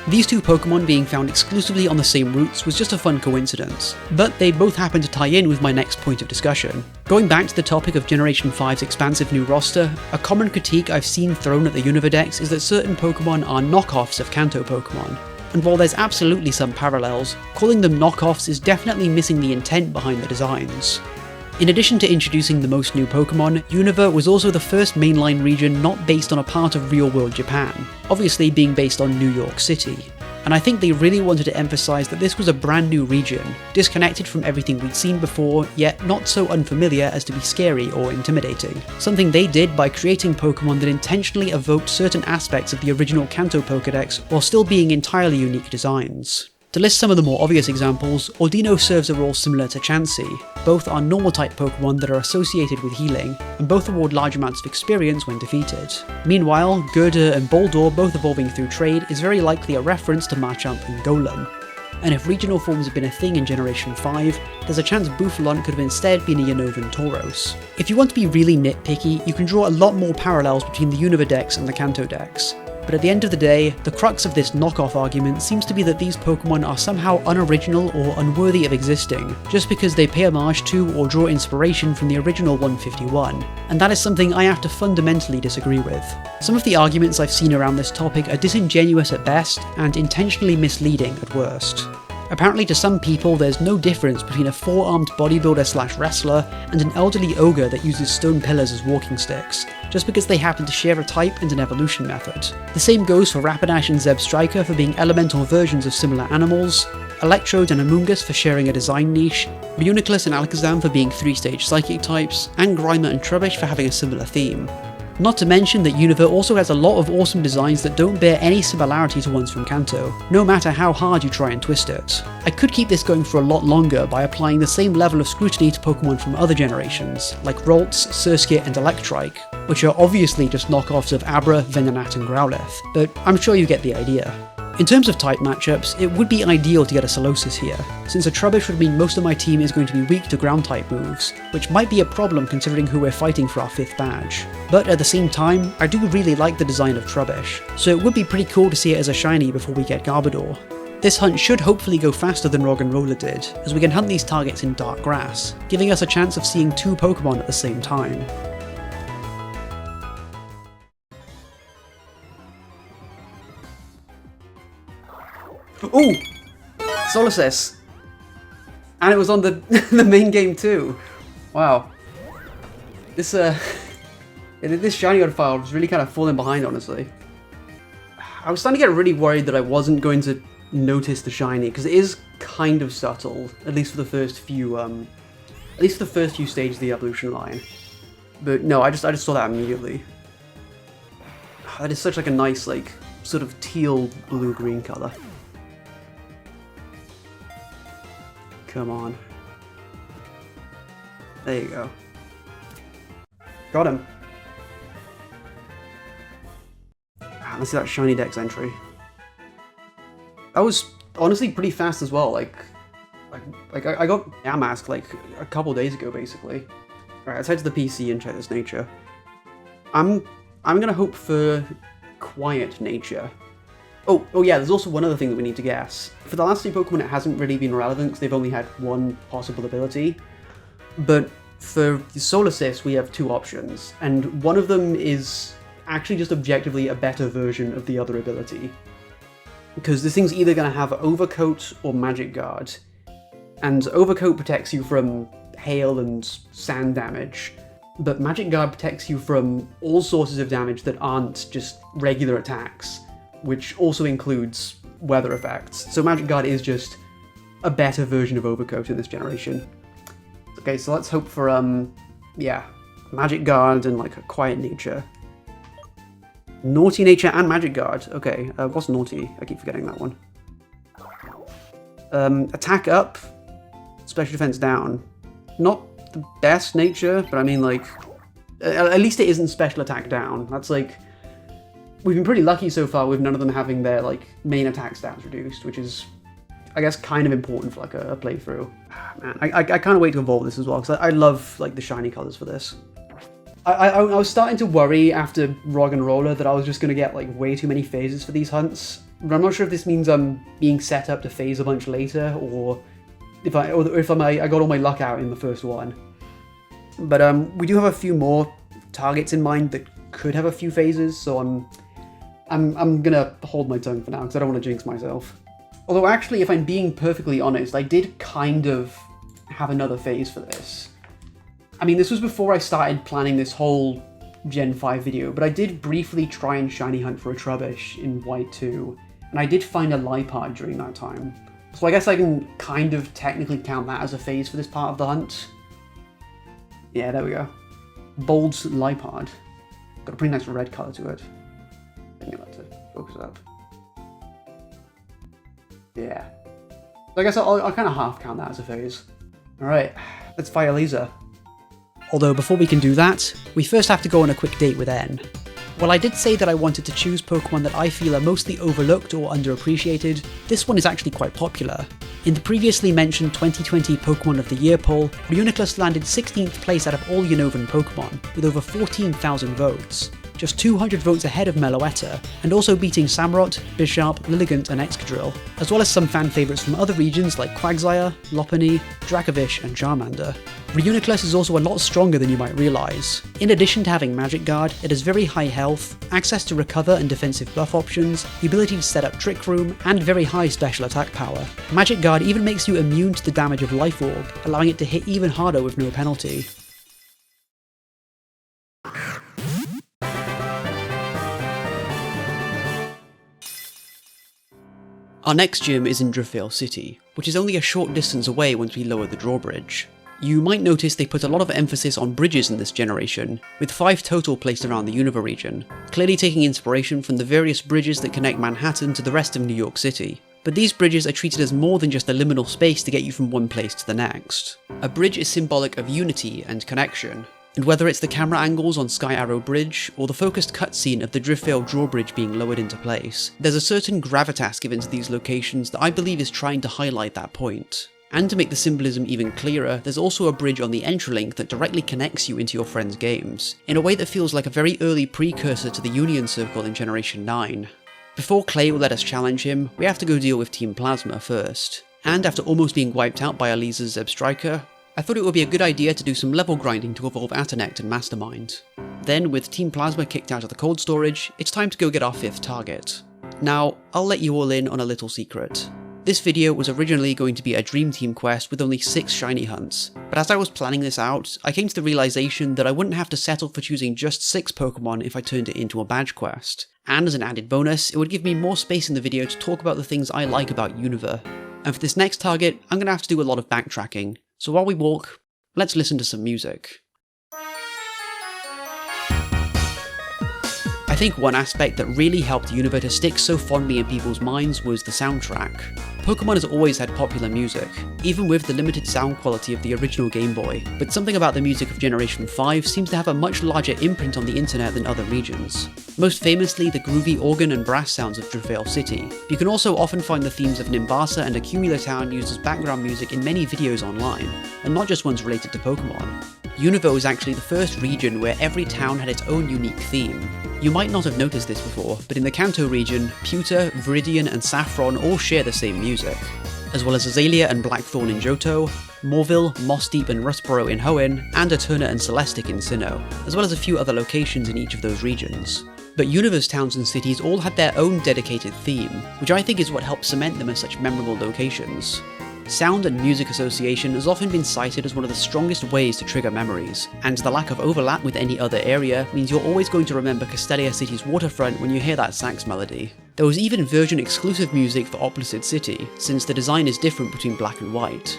These 2 Pokemon being found exclusively on the same routes was just a fun coincidence, but they both happen to tie in with my next point of discussion. Going back to the topic of Generation 5's expansive new roster, a common critique I've seen thrown at the Unova Dex is that certain Pokemon are knockoffs of Kanto Pokemon. And while there's absolutely some parallels, calling them knockoffs is definitely missing the intent behind the designs. In addition to introducing the most new Pokemon, Unova was also the first mainline region not based on a part of real-world Japan, obviously being based on New York City. And I think they really wanted to emphasize that this was a brand new region, disconnected from everything we'd seen before, yet not so unfamiliar as to be scary or intimidating. Something they did by creating Pokemon that intentionally evoked certain aspects of the original Kanto Pokedex while still being entirely unique designs. To list some of the more obvious examples, Ordino serves a role similar to Chansey. Both are normal-type Pokemon that are associated with healing, and both award large amounts of experience when defeated. Meanwhile, Gurdurr and Boldore, both evolving through trade, is very likely a reference to Machamp and Golem. And if regional forms had been a thing in Generation 5, there's a chance Bouffalon could have instead been a Unovan Tauros. If you want to be really nitpicky, you can draw a lot more parallels between the Unova Dex and the Kanto Dex. But at the end of the day, the crux of this knockoff argument seems to be that these Pokemon are somehow unoriginal or unworthy of existing, just because they pay homage to or draw inspiration from the original 151, and that is something I have to fundamentally disagree with. Some of the arguments I've seen around this topic are disingenuous at best, and intentionally misleading at worst. Apparently to some people there's no difference between a 4-armed bodybuilder/wrestler and an elderly ogre that uses stone pillars as walking sticks, just because they happen to share a type and an evolution method. The same goes for Rapidash and Zebstrika for being elemental versions of similar animals, Electrode and Amoonguss for sharing a design niche, Reuniclus and Alakazam for being 3-stage psychic types, and Grimer and Trubbish for having a similar theme. Not to mention that Unova also has a lot of awesome designs that don't bear any similarity to ones from Kanto, no matter how hard you try and twist it. I could keep this going for a lot longer by applying the same level of scrutiny to Pokemon from other generations, like Ralts, Surskit and Electrike, which are obviously just knockoffs of Abra, Venonat and Growlithe, but I'm sure you get the idea. In terms of type matchups, it would be ideal to get a Solosis here, since a Trubbish would mean most of my team is going to be weak to ground type moves, which might be a problem considering who we're fighting for our 5th badge. But at the same time, I do really like the design of Trubbish, so it would be pretty cool to see it as a shiny before we get Garbodor. This hunt should hopefully go faster than Roggenrola did, as we can hunt these targets in dark grass, giving us a chance of seeing 2 Pokemon at the same time. Ooh! Solosis! And it was on the the main game too. Wow. This shiny on file was really kind of falling behind, honestly. I was starting to get really worried that I wasn't going to notice the shiny, because it is kind of subtle, at least for the first few stages of the evolution line. But no, I just saw that immediately. That is such like a nice, like, sort of teal blue-green color. Come on. There you go. Got him. Let's see that shiny Dex entry. That was honestly pretty fast as well. Like I got Yamask like a couple days ago, basically. Alright, let's head to the PC and check this nature. I'm I'm going to hope for quiet nature. Oh yeah, there's also one other thing that we need to guess. For the last two Pokemon, it hasn't really been relevant because they've only had one possible ability. But for the Solosis, we have two options, and one of them is actually just objectively a better version of the other ability. Because this thing's either going to have Overcoat or Magic Guard. And Overcoat protects you from hail and sand damage, but Magic Guard protects you from all sources of damage that aren't just regular attacks, which also includes weather effects. So Magic Guard is just a better version of Overcoat in this generation. Okay, so let's hope for, yeah, Magic Guard and like a quiet nature. Naughty nature and Magic Guard. Okay, what's naughty? I keep forgetting that one. Attack up, special defense down. Not the best nature, but I mean, like, at least it isn't special attack down. That's like, we've been pretty lucky so far with none of them having their like main attack stats reduced, which is, I guess, kind of important for like a playthrough. Man, I can't wait to evolve this as well, because I love like the shiny colors for this. I was starting to worry after Roggenrola that I was just going to get like way too many phases for these hunts. But I'm not sure if this means I'm being set up to phase a bunch later, or if I got all my luck out in the first one. But we do have a few more targets in mind that could have a few phases, so I'm gonna hold my tongue for now because I don't want to jinx myself. Although actually, if I'm being perfectly honest, I did kind of have another phase for this. I mean, this was before I started planning this whole Gen 5 video, but I did briefly try and shiny hunt for a Trubbish in White 2, and I did find a Lipard during that time. So I guess I can kind of technically count that as a phase for this part of the hunt. Yeah, there we go. Bold Lipard. Got a pretty nice red colour to it. I can get that to focus up. Yeah. So I guess I'll kind of half count that as a phase. Alright, let's fire laser. Although before we can do that, we first have to go on a quick date with N. While I did say that I wanted to choose Pokemon that I feel are mostly overlooked or underappreciated, this one is actually quite popular. In the previously mentioned 2020 Pokemon of the Year poll, Reuniclus landed 16th place out of all Unovan Pokemon, with over 14,000 votes. Just 200 votes ahead of Meloetta, and also beating Samurott, Bisharp, Lilligant and Excadrill, as well as some fan favourites from other regions like Quagsire, Lopunny, Dracovish and Charmander. Reuniclus is also a lot stronger than you might realise. In addition to having Magic Guard, it has very high health, access to recover and defensive buff options, the ability to set up Trick Room, and very high special attack power. Magic Guard even makes you immune to the damage of Life Orb, allowing it to hit even harder with no penalty. Our next gym is in Drifveil City, which is only a short distance away once we lower the drawbridge. You might notice they put a lot of emphasis on bridges in this generation, with 5 total placed around the Unova region, clearly taking inspiration from the various bridges that connect Manhattan to the rest of New York City. But these bridges are treated as more than just a liminal space to get you from one place to the next. A bridge is symbolic of unity and connection, and whether it's the camera angles on Sky Arrow Bridge, or the focused cutscene of the Drifveil drawbridge being lowered into place, there's a certain gravitas given to these locations that I believe is trying to highlight that point. And to make the symbolism even clearer, there's also a bridge on the Entralink that directly connects you into your friends' games, in a way that feels like a very early precursor to the Union Circle in Generation 9. Before Clay will let us challenge him, we have to go deal with Team Plasma first. And after almost being wiped out by Aliza's Zebstrika, I thought it would be a good idea to do some level grinding to evolve Atonect and Mastermind. Then, with Team Plasma kicked out of the cold storage, it's time to go get our 5th target. Now, I'll let you all in on a little secret. This video was originally going to be a Dream Team quest with only 6 shiny hunts, but as I was planning this out, I came to the realization that I wouldn't have to settle for choosing just 6 Pokemon if I turned it into a badge quest. And as an added bonus, it would give me more space in the video to talk about the things I like about Unova. And for this next target, I'm going to have to do a lot of backtracking. So while we walk, let's listen to some music. I think one aspect that really helped Unova to stick so fondly in people's minds was the soundtrack. Pokemon has always had popular music, even with the limited sound quality of the original Game Boy, but something about the music of Generation 5 seems to have a much larger imprint on the internet than other regions. Most famously, the groovy organ and brass sounds of Drifveil City. You can also often find the themes of Nimbasa and Accumula Town used as background music in many videos online, and not just ones related to Pokemon. Unova was actually the first region where every town had its own unique theme. You might not have noticed this before, but in the Kanto region, Pewter, Viridian and Saffron all share the same music, as well as Azalea and Blackthorn in Johto, Morville, Mossdeep and Rustboro in Hoenn, and Eterna and Celestic in Sinnoh, as well as a few other locations in each of those regions. But Unova's towns and cities all had their own dedicated theme, which I think is what helps cement them as such memorable locations. Sound and music association has often been cited as one of the strongest ways to trigger memories, and the lack of overlap with any other area means you're always going to remember Castelia City's waterfront when you hear that sax melody. There was even version-exclusive music for Oplicid City, since the design is different between black and white.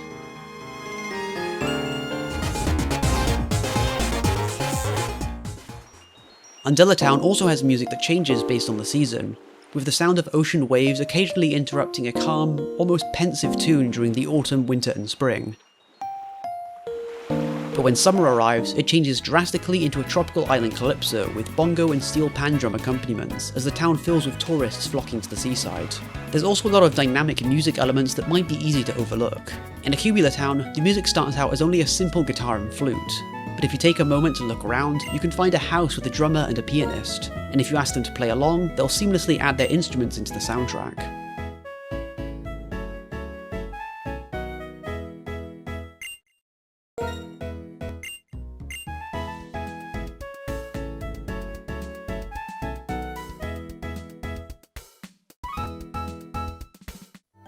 Undella Town also has music that changes based on the season, with the sound of ocean waves occasionally interrupting a calm, almost pensive tune during the autumn, winter and spring. But when summer arrives, it changes drastically into a tropical island calypso with bongo and steel pan drum accompaniments as the town fills with tourists flocking to the seaside. There's also a lot of dynamic music elements that might be easy to overlook. In Akubila Town, the music starts out as only a simple guitar and flute, but if you take a moment to look around, you can find a house with a drummer and a pianist, and if you ask them to play along, they'll seamlessly add their instruments into the soundtrack.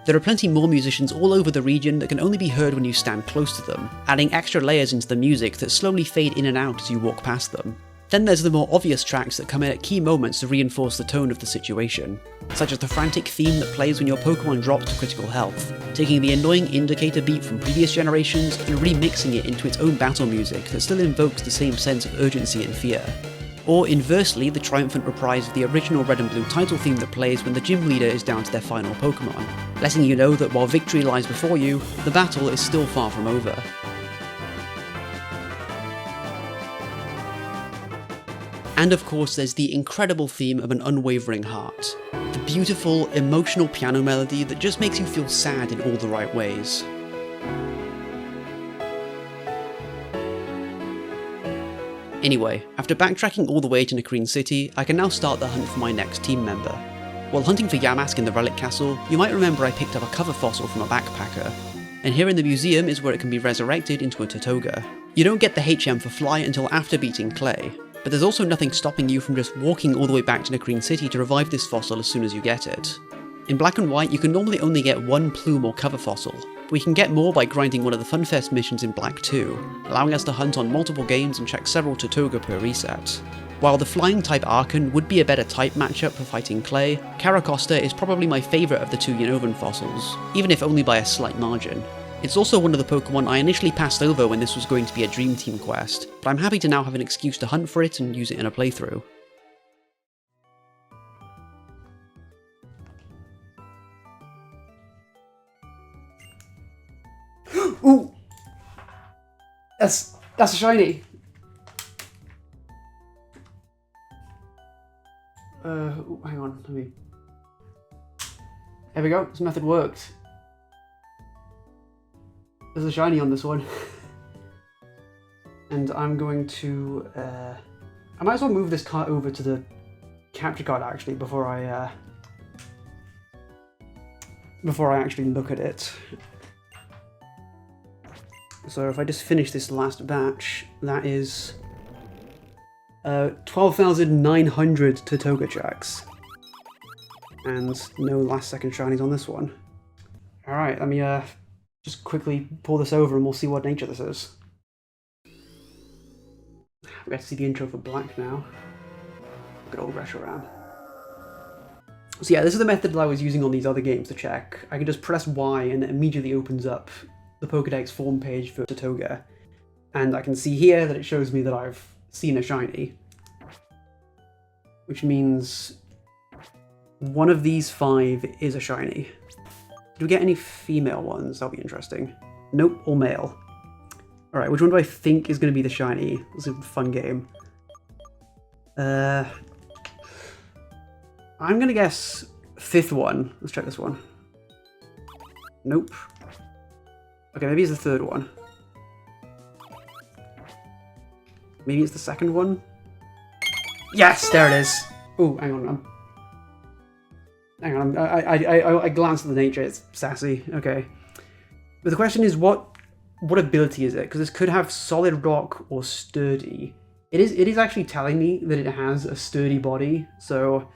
There are plenty more musicians all over the region that can only be heard when you stand close to them, adding extra layers into the music that slowly fade in and out as you walk past them. Then there's the more obvious tracks that come in at key moments to reinforce the tone of the situation, such as the frantic theme that plays when your Pokemon drop to critical health, taking the annoying indicator beat from previous generations and remixing it into its own battle music that still invokes the same sense of urgency and fear. Or inversely, the triumphant reprise of the original Red and Blue title theme that plays when the gym leader is down to their final Pokemon, letting you know that while victory lies before you, the battle is still far from over. And of course there's the incredible theme of An Unwavering Heart, the beautiful, emotional piano melody that just makes you feel sad in all the right ways. Anyway, after backtracking all the way to Nacrene City, I can now start the hunt for my next team member. While hunting for Yamask in the Relic Castle, you might remember I picked up a cover fossil from a backpacker, and here in the museum is where it can be resurrected into a Tirtouga. You don't get the HM for Fly until after beating Clay, but there's also nothing stopping you from just walking all the way back to Nacrene City to revive this fossil as soon as you get it. In Black and White, you can normally only get one plume or cover fossil, but we can get more by grinding one of the Funfest missions in Black 2, allowing us to hunt on multiple games and check several Tirtouga per reset. While the flying type Archon would be a better type matchup for fighting Clay, Caracosta is probably my favourite of the two Unovan fossils, even if only by a slight margin. It's also one of the Pokemon I initially passed over when this was going to be a Dream Team quest, but I'm happy to now have an excuse to hunt for it and use it in a playthrough. Ooh! That's a shiny! Ooh, hang on, let me... There we go, this method worked. There's a shiny on this one. And I'm going to... I might as well move this card over to the capture card actually before I actually look at it. So if I just finish this last batch, that is 12,900 Tirtouga checks. And no last second shinies on this one. Alright, let me just quickly pull this over and we'll see what nature this is. We get to see the intro for Black now. Good old Reshiram. So yeah, this is the method that I was using on these other games to check. I can just press Y and it immediately opens up the Pokedex form page for Tirtouga. And I can see here that it shows me that I've seen a shiny. Which means one of these 5 is a shiny. Do we get any female ones? That'll be interesting. Nope, all male. Alright, which one do I think is going to be the shiny? This is a fun game. I'm going to guess 5th one. Let's check this one. Nope. Okay, maybe it's the 3rd one. Maybe it's the second one? Yes, there it is! Oh, hang on. I glanced at the nature, it's sassy, okay. But the question is, what ability is it? Because this could have solid rock or sturdy. It is actually telling me that it has a sturdy body, so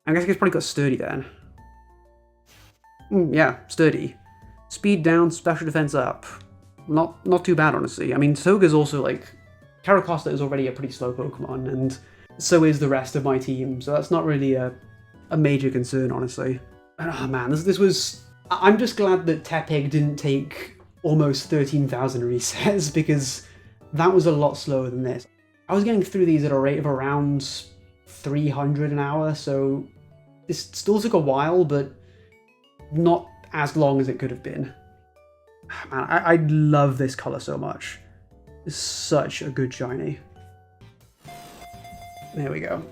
I guess it's probably got sturdy then. Yeah, sturdy. Speed down, special defense up. Not too bad, honestly. I mean, Tirtouga's also like... Caracosta is already a pretty slow Pokemon, and so is the rest of my team, so that's not really a major concern, honestly. Oh man, this was... I'm just glad that Tepig didn't take almost 13,000 resets, because that was a lot slower than this. I was getting through these at a rate of around 300 an hour, so this still took a while, but not as long as it could have been. Man, I love this colour so much. It's such a good shiny. There we go.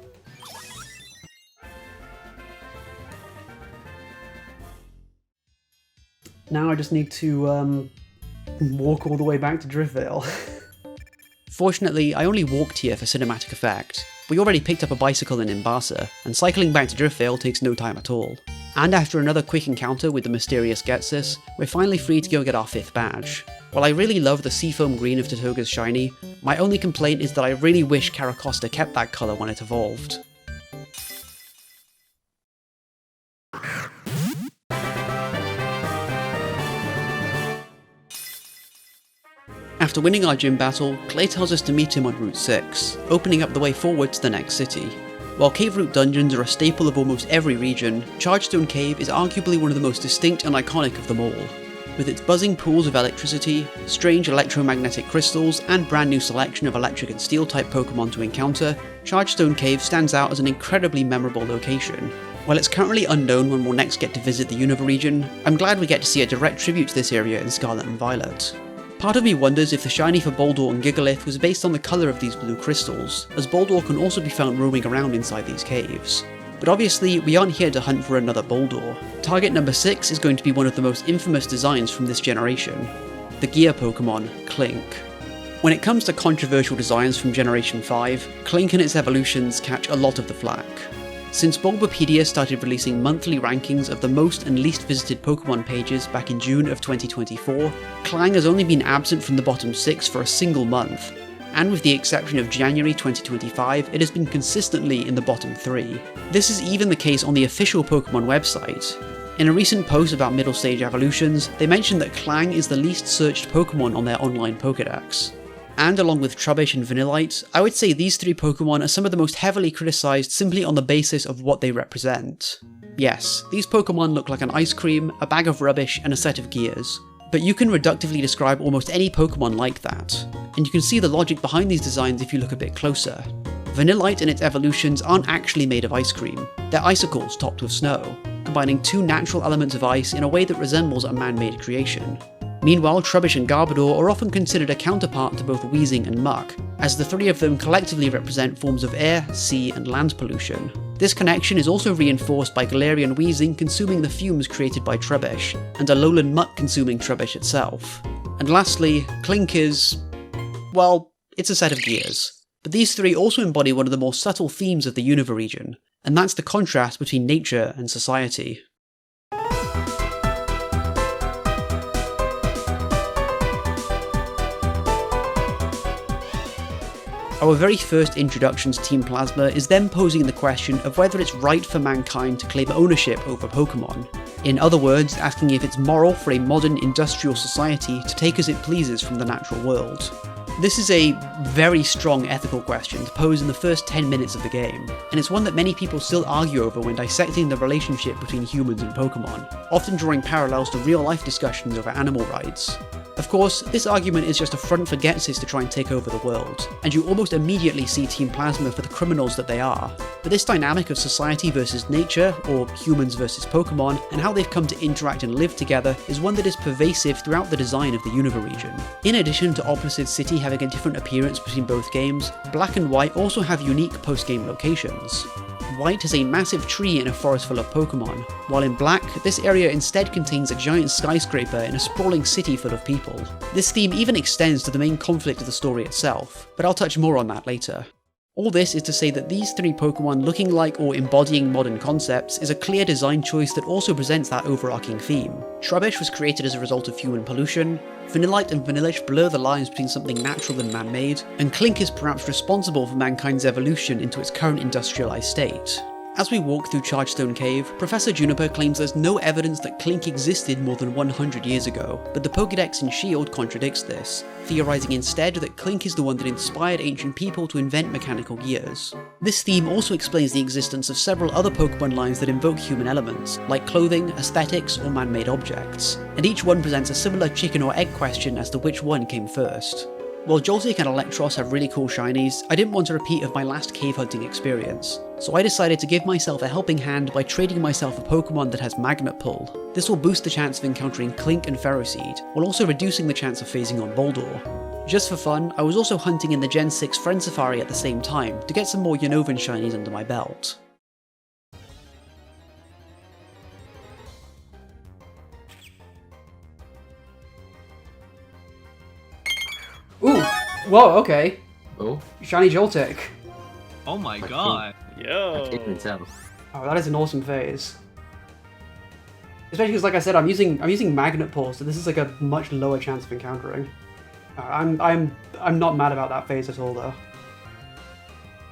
Now I just need to walk all the way back to Driftvale. Fortunately, I only walked here for cinematic effect. We already picked up a bicycle in Imbasa, and cycling back to Driftvale takes no time at all. And after another quick encounter with the mysterious Ghetsis, we're finally free to go get our 5th badge. While I really love the seafoam green of Tirtouga's shiny, my only complaint is that I really wish Caracosta kept that colour when it evolved. After winning our gym battle, Clay tells us to meet him on Route 6, opening up the way forward to the next city. While cave route dungeons are a staple of almost every region, Chargestone Cave is arguably one of the most distinct and iconic of them all. With its buzzing pools of electricity, strange electromagnetic crystals, and brand new selection of electric and steel type Pokemon to encounter, Chargestone Cave stands out as an incredibly memorable location. While it's currently unknown when we'll next get to visit the Unova region, I'm glad we get to see a direct tribute to this area in Scarlet and Violet. Part of me wonders if the shiny for Boldore and Gigalith was based on the colour of these blue crystals, as Boldore can also be found roaming around inside these caves. But obviously, we aren't here to hunt for another Boldore. Target number 6 is going to be one of the most infamous designs from this generation, the gear Pokemon, Klink. When it comes to controversial designs from Generation 5, Klink and its evolutions catch a lot of the flack. Since Bulbapedia started releasing monthly rankings of the most and least visited Pokemon pages back in June of 2024, Klang has only been absent from the bottom 6 for a single month, and with the exception of January 2025, it has been consistently in the bottom 3. This is even the case on the official Pokemon website. In a recent post about middle stage evolutions, they mentioned that Klang is the least searched Pokemon on their online Pokedex. And along with Trubbish and Vanillite, I would say these 3 Pokemon are some of the most heavily criticised simply on the basis of what they represent. Yes, these Pokemon look like an ice cream, a bag of rubbish, and a set of gears. But you can reductively describe almost any Pokemon like that, and you can see the logic behind these designs if you look a bit closer. Vanillite and its evolutions aren't actually made of ice cream, they're icicles topped with snow, combining 2 natural elements of ice in a way that resembles a man-made creation. Meanwhile, Trubbish and Garbodor are often considered a counterpart to both Weezing and Muck, as the 3 of them collectively represent forms of air, sea, and land pollution. This connection is also reinforced by Galarian Weezing consuming the fumes created by Trubbish, and Alolan Muck consuming Trubbish itself. And lastly, Klink is... well, it's a set of gears. But these 3 also embody one of the more subtle themes of the Unova region, and that's the contrast between nature and society. Our very first introduction to Team Plasma is them posing the question of whether it's right for mankind to claim ownership over Pokemon. In other words, asking if it's moral for a modern industrial society to take as it pleases from the natural world. This is a very strong ethical question to pose in the first 10 minutes of the game, and it's one that many people still argue over when dissecting the relationship between humans and Pokemon, often drawing parallels to real-life discussions over animal rights. Of course, this argument is just a front for Ghetsis to try and take over the world, and you almost immediately see Team Plasma for the criminals that they are. But this dynamic of society versus nature, or humans versus Pokemon, and how they've come to interact and live together is one that is pervasive throughout the design of the Unova region. In addition to Opposite City having a different appearance between both games, Black and White also have unique post-game locations. white has a massive tree in a forest full of Pokemon, while in black, this area instead contains a giant skyscraper in a sprawling city full of people. This theme even extends to the main conflict of the story itself, but I'll touch more on that later. All this is to say that these three Pokemon looking like or embodying modern concepts is a clear design choice that also presents that overarching theme. Trubbish was created as a result of human pollution, Vanillite and Vanillish blur the lines between something natural and man-made, and Klink is perhaps responsible for mankind's evolution into its current industrialised state. As we walk through Chargestone Cave, Professor Juniper claims there's no evidence that Klink existed more than 100 years ago, but the Pokedex in Shield contradicts this, theorising instead that Klink is the one that inspired ancient people to invent mechanical gears. This theme also explains the existence of several other Pokemon lines that invoke human elements, like clothing, aesthetics, or man-made objects, and each one presents a similar chicken or egg question as to which one came first. While Joltik and Electros have really cool shinies, I didn't want a repeat of my last cave hunting experience, so I decided to give myself a helping hand by trading myself a Pokemon that has Magnet Pull. This will boost the chance of encountering Klink and Ferroseed, while also reducing the chance of phasing on Boldore. Just for fun, I was also hunting in the Gen 6 Friend Safari at the same time to get some more Unovan shinies under my belt. Ooh! Whoa, okay. Oh, Shiny Joltik. Oh my god. Yo. I can't tell. Oh, that is an awesome phase. Especially because, like I said, I'm using Magnet Pull, so this is like a much lower chance of encountering. I'm not mad about that phase at all, though.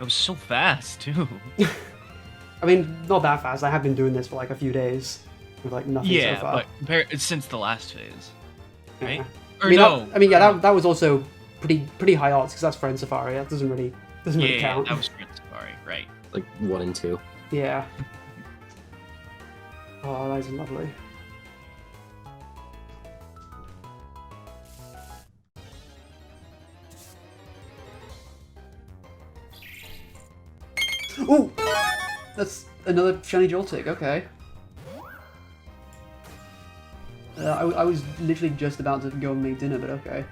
It was so fast too. I mean, not that fast. I have been doing this for like a few days with like nothing so Yeah, far. but since the last phase, right? Yeah. Or I mean, no? that was also pretty high odds because that's Friend Safari. That doesn't really Yeah, count. that was Friend Safari, right? Like 1 and 2. Yeah. Oh, that is lovely. Ooh! That's another shiny Joltik, okay. I was literally just about to go and make dinner, but okay.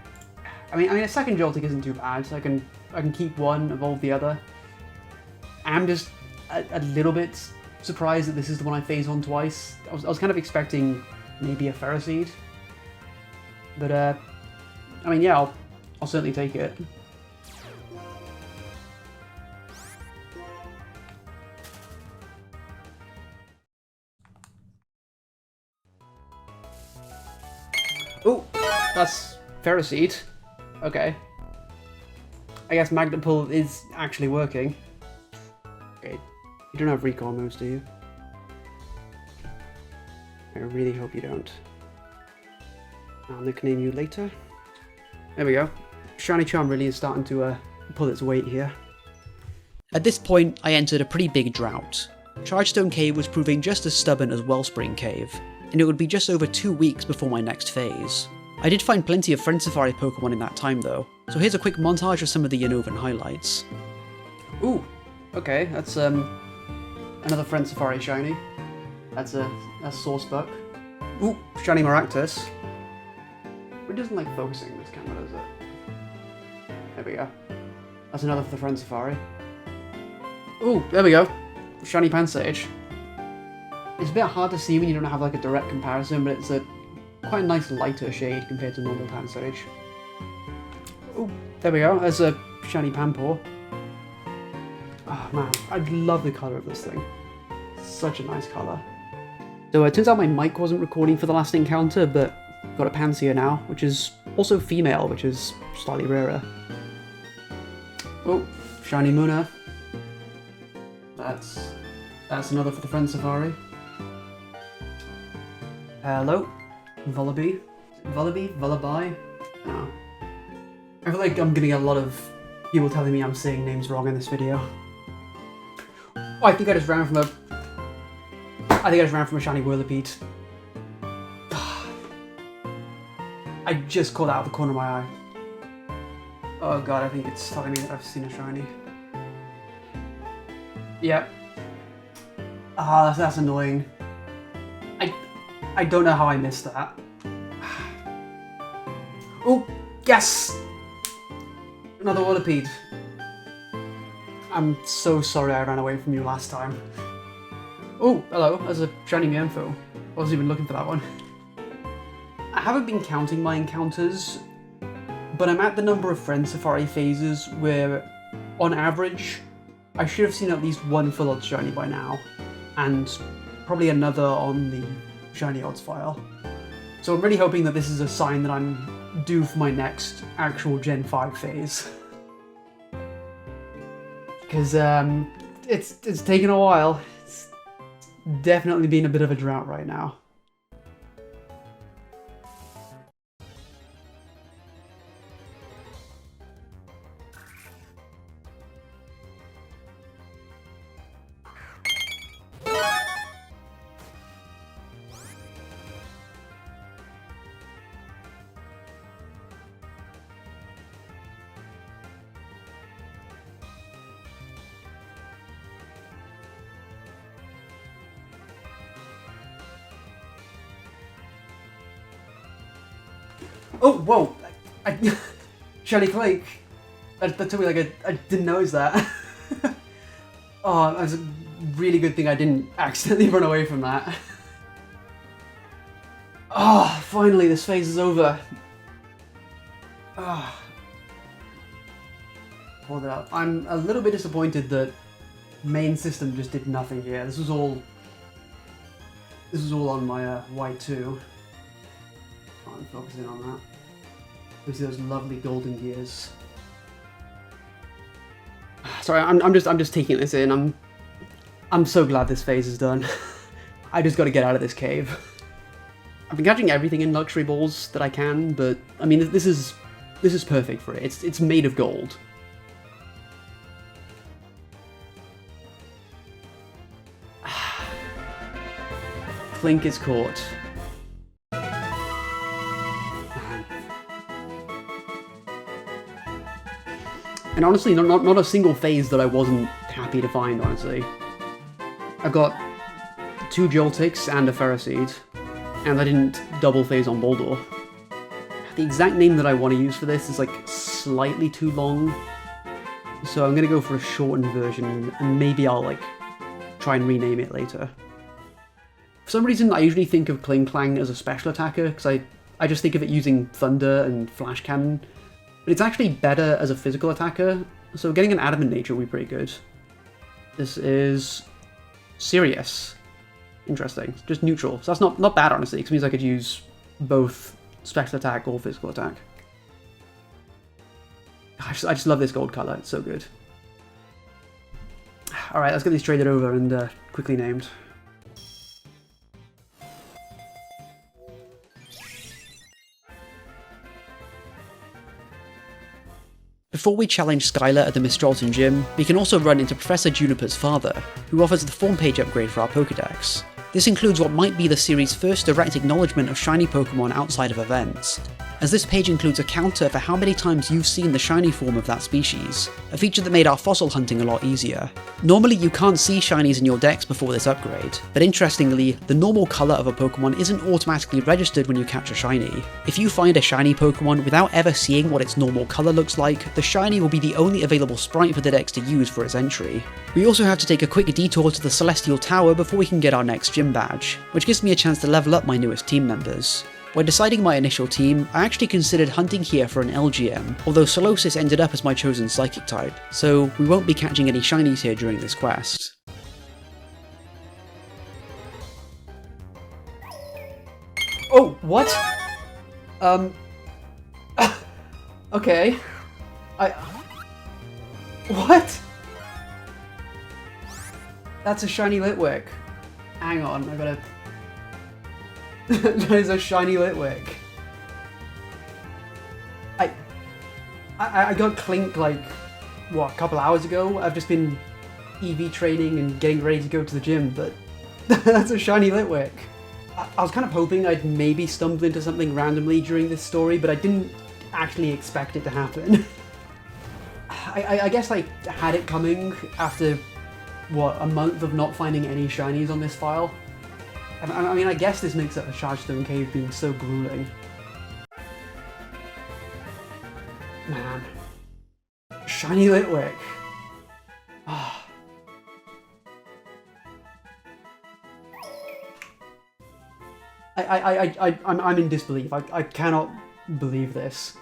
I mean, a second Joltik isn't too bad, so I can keep one, evolve the other. I'm just a little bit surprised that this is the one I phase on twice. I was kind of expecting maybe a Ferroseed. But, I mean, yeah, I'll certainly take it. Oh, that's Ferroseed. Okay. I guess Magnet Pull is actually working. Okay, you don't have recall moves, do you? I really hope you don't. I'll nickname you later. There we go. Shiny Charm really is starting to pull its weight here. At this point, I entered a pretty big drought. Chargestone Cave was proving just as stubborn as Wellspring Cave, and it would be just over 2 weeks before my next phase. I did find plenty of Friend Safari Pokemon in that time though, so here's a quick montage of some of the Unovan highlights. Ooh, okay, that's another Friend Safari shiny. That's Source Buck. Ooh, shiny Maractus. It doesn't like focusing this camera, does it? There we go. That's another for the Friend Safari. Ooh, there we go. Shiny Pansage. It's a bit hard to see when you don't have like a direct comparison, but it's a quite a nice lighter shade compared to normal Pansage. Oh, there we go. There's a shiny Pampor. Oh man, I love the colour of this thing. Such a nice colour. So it turns out my mic wasn't recording for the last encounter, but I've got a Pansear now, which is also female, which is slightly rarer. Oh, shiny Munna. That's another for the Friend Safari. Hello, Vullaby. Vullaby? No. I feel like I'm gonna get a lot of people telling me I'm saying names wrong in this video. Oh, I think I just ran from a shiny Whirlipede. I just caught that out of the corner of my eye. Oh god, I think it's telling me that I've seen a shiny. Yep. Ah, that's annoying. I don't know how I missed that. Oh, yes! Another Whirlipede. I'm so sorry I ran away from you last time. Oh, hello, there's a shiny Mienfoo. I wasn't even looking for that one. I haven't been counting my encounters, but I'm at the number of Friend Safari phases where, on average, I should have seen at least one full odds shiny by now, and probably another on the shiny odds file. So I'm really hoping that this is a sign that I'm due for my next actual Gen 5 phase. Because it's taken a while. It's definitely been a bit of a drought right now. Oh, whoa! Shiny Klink! That took me like I didn't notice that. Oh, that's a really good thing I didn't accidentally run away from that. Oh, finally this phase is over. Oh. Hold it up. I'm a little bit disappointed that main system just did nothing here. This was all on my Y2. I'm focusing on that. You see those lovely golden gears. Sorry, I'm just taking this in. I'm so glad this phase is done. I just got to get out of this cave. I've been catching everything in luxury balls that I can, but I mean this is perfect for it. It's made of gold. Klink is caught. And honestly, not a single phase that I wasn't happy to find, honestly. I've got 2 Joltics and a Ferroseed, and I didn't double phase on Boldor. The exact name that I want to use for this is like slightly too long, so I'm gonna go for a shortened version, and maybe I'll like try and rename it later. For some reason, I usually think of Klinklang as a special attacker, because I just think of it using Thunder and Flash Cannon. But it's actually better as a physical attacker, so getting an Adamant Nature will be pretty good. This is Sirius. Interesting. Just neutral. So that's not bad, honestly, because it means I could use both special attack or physical attack. I just love this gold colour. It's so good. Alright, let's get these traded over and quickly named. Before we challenge Skylar at the Mistralton Gym, we can also run into Professor Juniper's father, who offers the form page upgrade for our Pokedex. This includes what might be the series' first direct acknowledgement of shiny Pokemon outside of events, as this page includes a counter for how many times you've seen the shiny form of that species, a feature that made our fossil hunting a lot easier. Normally you can't see shinies in your dex before this upgrade, but interestingly, the normal colour of a Pokemon isn't automatically registered when you catch a shiny. If you find a shiny Pokemon without ever seeing what its normal colour looks like, the shiny will be the only available sprite for the dex to use for its entry. We also have to take a quick detour to the Celestial Tower before we can get our next gym badge, which gives me a chance to level up my newest team members. When deciding my initial team, I actually considered hunting here for an LGM, although Solosis ended up as my chosen psychic type, so we won't be catching any shinies here during this quest. Oh, what? Okay. What? That's a shiny Litwick. Hang on, I gotta... That is a shiny Litwick. I got Klink like, what, a couple hours ago? I've just been EV training and getting ready to go to the gym, but that's a shiny Litwick. I was kind of hoping I'd maybe stumble into something randomly during this story, but I didn't actually expect it to happen. I guess I had it coming after, what, a month of not finding any shinies on this file. I mean, I guess this makes up the Chargestone cave being so grueling. Man. Shiny Litwick. I'm in disbelief. I cannot believe this.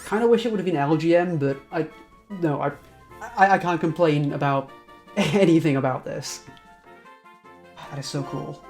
Kind of wish it would have been LGM, but I can't complain about anything about this. That is so cool.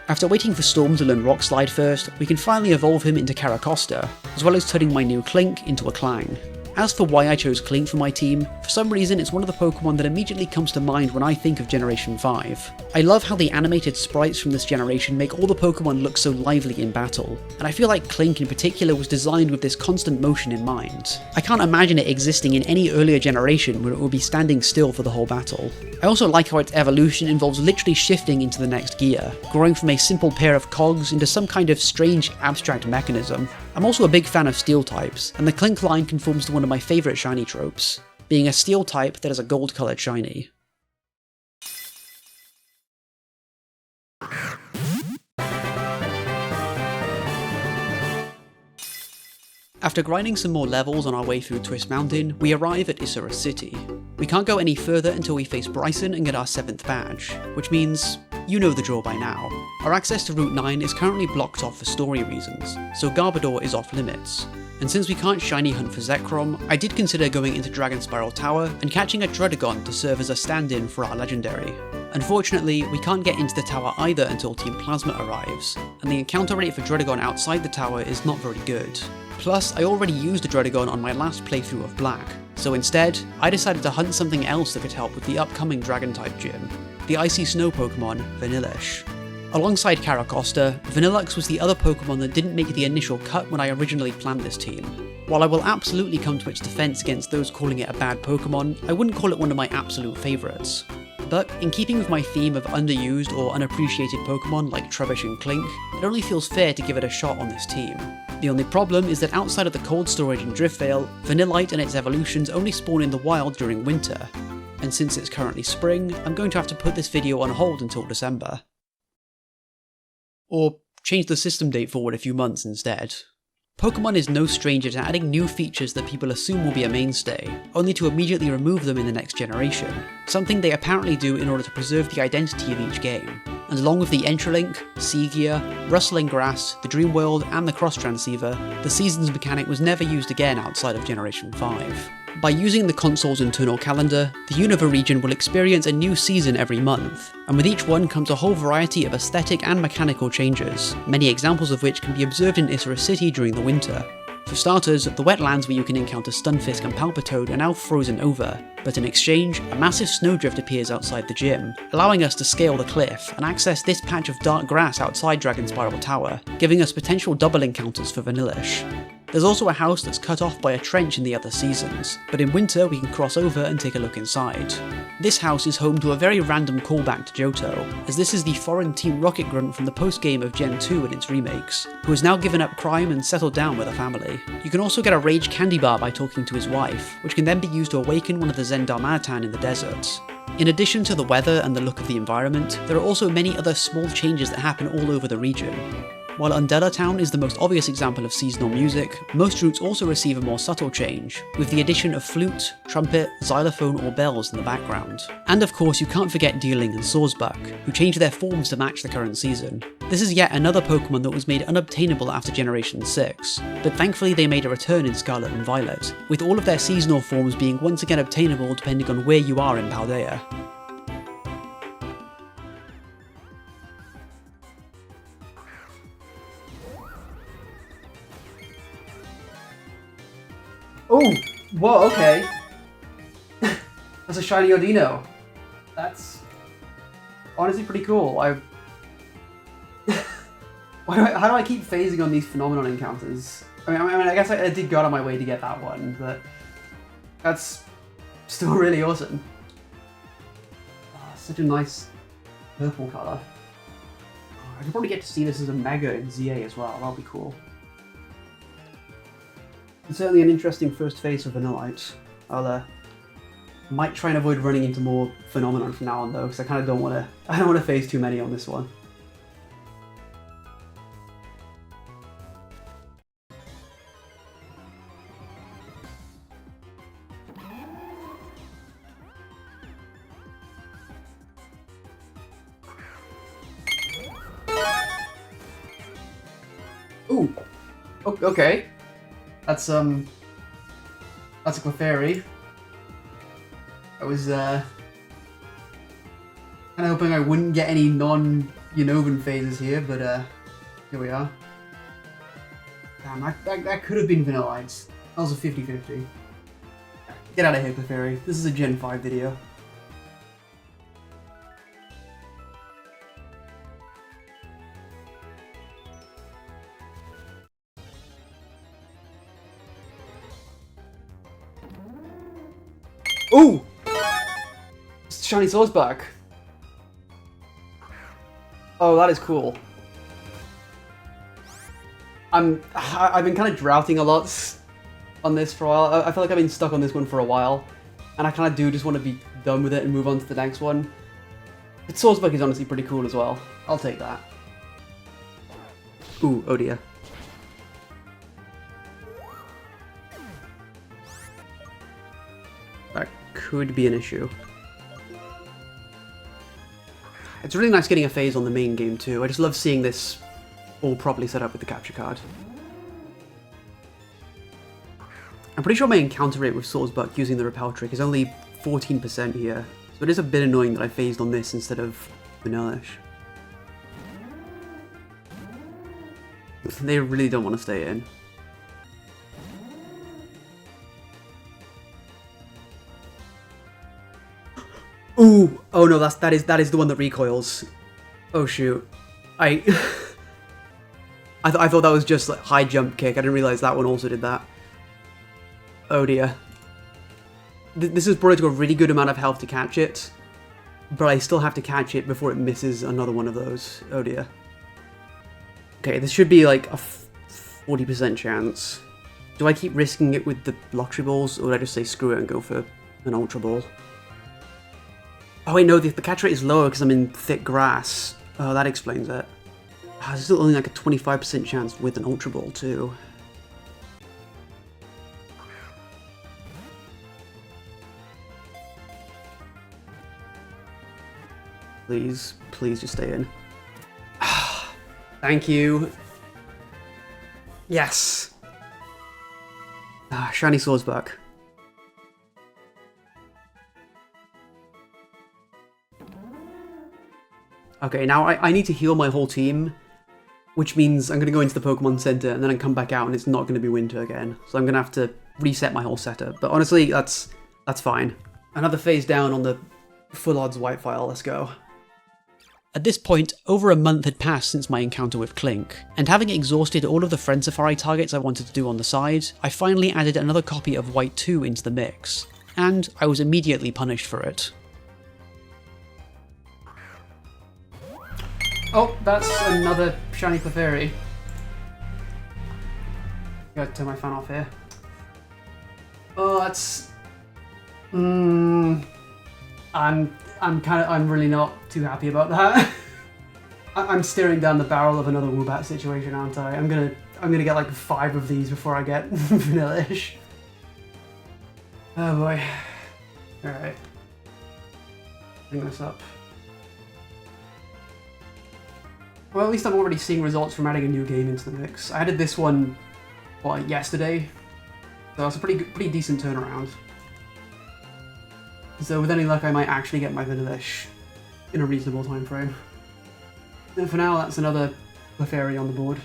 After waiting for Storm to learn Rock Slide first, we can finally evolve him into Caracosta, as well as turning my new Klink into a Clang. As for why I chose Klink for my team, for some reason it's one of the Pokemon that immediately comes to mind when I think of Generation 5. I love how the animated sprites from this generation make all the Pokemon look so lively in battle, and I feel like Klink in particular was designed with this constant motion in mind. I can't imagine it existing in any earlier generation where it would be standing still for the whole battle. I also like how its evolution involves literally shifting into the next gear, growing from a simple pair of cogs into some kind of strange abstract mechanism. I'm also a big fan of steel types, and the Klink line conforms to one of my favourite shiny tropes, being a steel type that is a gold coloured shiny. After grinding some more levels on our way through Twist Mountain, we arrive at Issaros City. We can't go any further until we face Bryson and get our 7th badge, which means you know the drill by now. Our access to Route 9 is currently blocked off for story reasons, so Garbodor is off limits. And since we can't shiny hunt for Zekrom, I did consider going into Dragon Spiral Tower and catching a Druddigon to serve as a stand-in for our legendary. Unfortunately, we can't get into the tower either until Team Plasma arrives, and the encounter rate for Druddigon outside the tower is not very good. Plus, I already used a Druddigon on my last playthrough of Black, so instead, I decided to hunt something else that could help with the upcoming Dragon-type gym, the Icy Snow Pokemon, Vanillish. Alongside Caracosta, Vanillux was the other Pokemon that didn't make the initial cut when I originally planned this team. While I will absolutely come to its defense against those calling it a bad Pokemon, I wouldn't call it one of my absolute favourites. But, in keeping with my theme of underused or unappreciated Pokemon like Trubbish and Klink, it only feels fair to give it a shot on this team. The only problem is that outside of the cold storage in Driftvale, Vanillite and its evolutions only spawn in the wild during winter. And since it's currently spring, I'm going to have to put this video on hold until December. Or change the system date forward a few months instead. Pokemon is no stranger to adding new features that people assume will be a mainstay, only to immediately remove them in the next generation, something they apparently do in order to preserve the identity of each game. And along with the Entralink, Seagear, Rustling Grass, the Dream World, and the Cross Transceiver, the Seasons mechanic was never used again outside of Generation 5. By using the console's internal calendar, the Unova region will experience a new season every month, and with each one comes a whole variety of aesthetic and mechanical changes, many examples of which can be observed in Issaros City during the winter. For starters, the wetlands where you can encounter Stunfisk and Palpitoad are now frozen over, but in exchange, a massive snowdrift appears outside the gym, allowing us to scale the cliff and access this patch of dark grass outside Dragon Spiral Tower, giving us potential double encounters for Vanillish. There's also a house that's cut off by a trench in the other seasons, but in winter we can cross over and take a look inside. This house is home to a very random callback to Johto, as this is the foreign Team Rocket Grunt from the post-game of Gen 2 and its remakes, who has now given up crime and settled down with a family. You can also get a rage candy bar by talking to his wife, which can then be used to awaken one of the Zendarmanitan in the deserts. In addition to the weather and the look of the environment, there are also many other small changes that happen all over the region. While Undella Town is the most obvious example of seasonal music, most routes also receive a more subtle change, with the addition of flute, trumpet, xylophone or bells in the background. And of course you can't forget Deerling and Sawsbuck, who change their forms to match the current season. This is yet another Pokemon that was made unobtainable after Generation 6, but thankfully they made a return in Scarlet and Violet, with all of their seasonal forms being once again obtainable depending on where you are in Paldea. Oh! Whoa, okay. That's a shiny Odino. That's honestly pretty cool. How do I keep phasing on these phenomenon encounters? I guess I did go out of my way to get that one, but that's still really awesome. Oh, such a nice purple colour. I could probably get to see this as a Mega in ZA as well. That'll be cool. It's certainly an interesting first phase for Vanillite. Might try and avoid running into more phenomenon from now on though, because I kind of don't want to phase too many on this one. Ooh. Okay. That's a Clefairy. I was kind of hoping I wouldn't get any non-Unovan phases here, but here we are. Damn, that could have been Vanillish. That was a 50-50. Get out of here, Clefairy. This is a Gen 5 video. Ooh! Shiny Sword's back. Oh, that is cool. I've been kind of droughting a lot on this for a while. I feel like I've been stuck on this one for a while, and I kind of do just want to be done with it and move on to the next one. But Swordsbuck is honestly pretty cool as well. I'll take that. Ooh, oh dear. That could be an issue. It's really nice getting a phase on the main game too. I just love seeing this all properly set up with the capture card. I'm pretty sure my encounter rate with Swordsbuck using the repel trick is only 14% here, so it is a bit annoying that I phased on this instead of Vanillish. They really don't want to stay in. Ooh! Oh no, that is the one that recoils. Oh shoot. I thought that was just like high jump kick. I didn't realize that one also did that. Oh dear. This has brought it to a really good amount of health to catch it, but I still have to catch it before it misses another one of those. Oh dear. Okay, this should be like a 40% chance. Do I keep risking it with the Lottery Balls, or would I just say screw it and go for an Ultra Ball? Oh wait, no, the catch rate is lower because I'm in thick grass. Oh, that explains it. There's still only like a 25% chance with an Ultra Ball too. Please, please just stay in. Thank you. Yes. Shiny Swordsbuck. Okay, now I need to heal my whole team, which means I'm going to go into the Pokemon Center and then I come back out and it's not going to be winter again. So I'm going to have to reset my whole setup. But honestly, that's fine. Another phase down on the full odds white file. Let's go. At this point, over a month had passed since my encounter with Klink, and having exhausted all of the Friend Safari targets I wanted to do on the side, I finally added another copy of White 2 into the mix, and I was immediately punished for it. Oh, that's another shiny Clefairy. Gotta turn my fan off here. Oh, that's... I'm really not too happy about that. I'm staring down the barrel of another Woobat situation, aren't I? I'm gonna get like 5 of these before I get Vanillish. Oh boy. Alright. Bring this up. Well, at least I'm already seeing results from adding a new game into the mix. I added this one, what, yesterday? So that's a pretty decent turnaround. So with any luck, I might actually get my Vanillish in a reasonable time frame. And for now, that's another Clefairy on the board.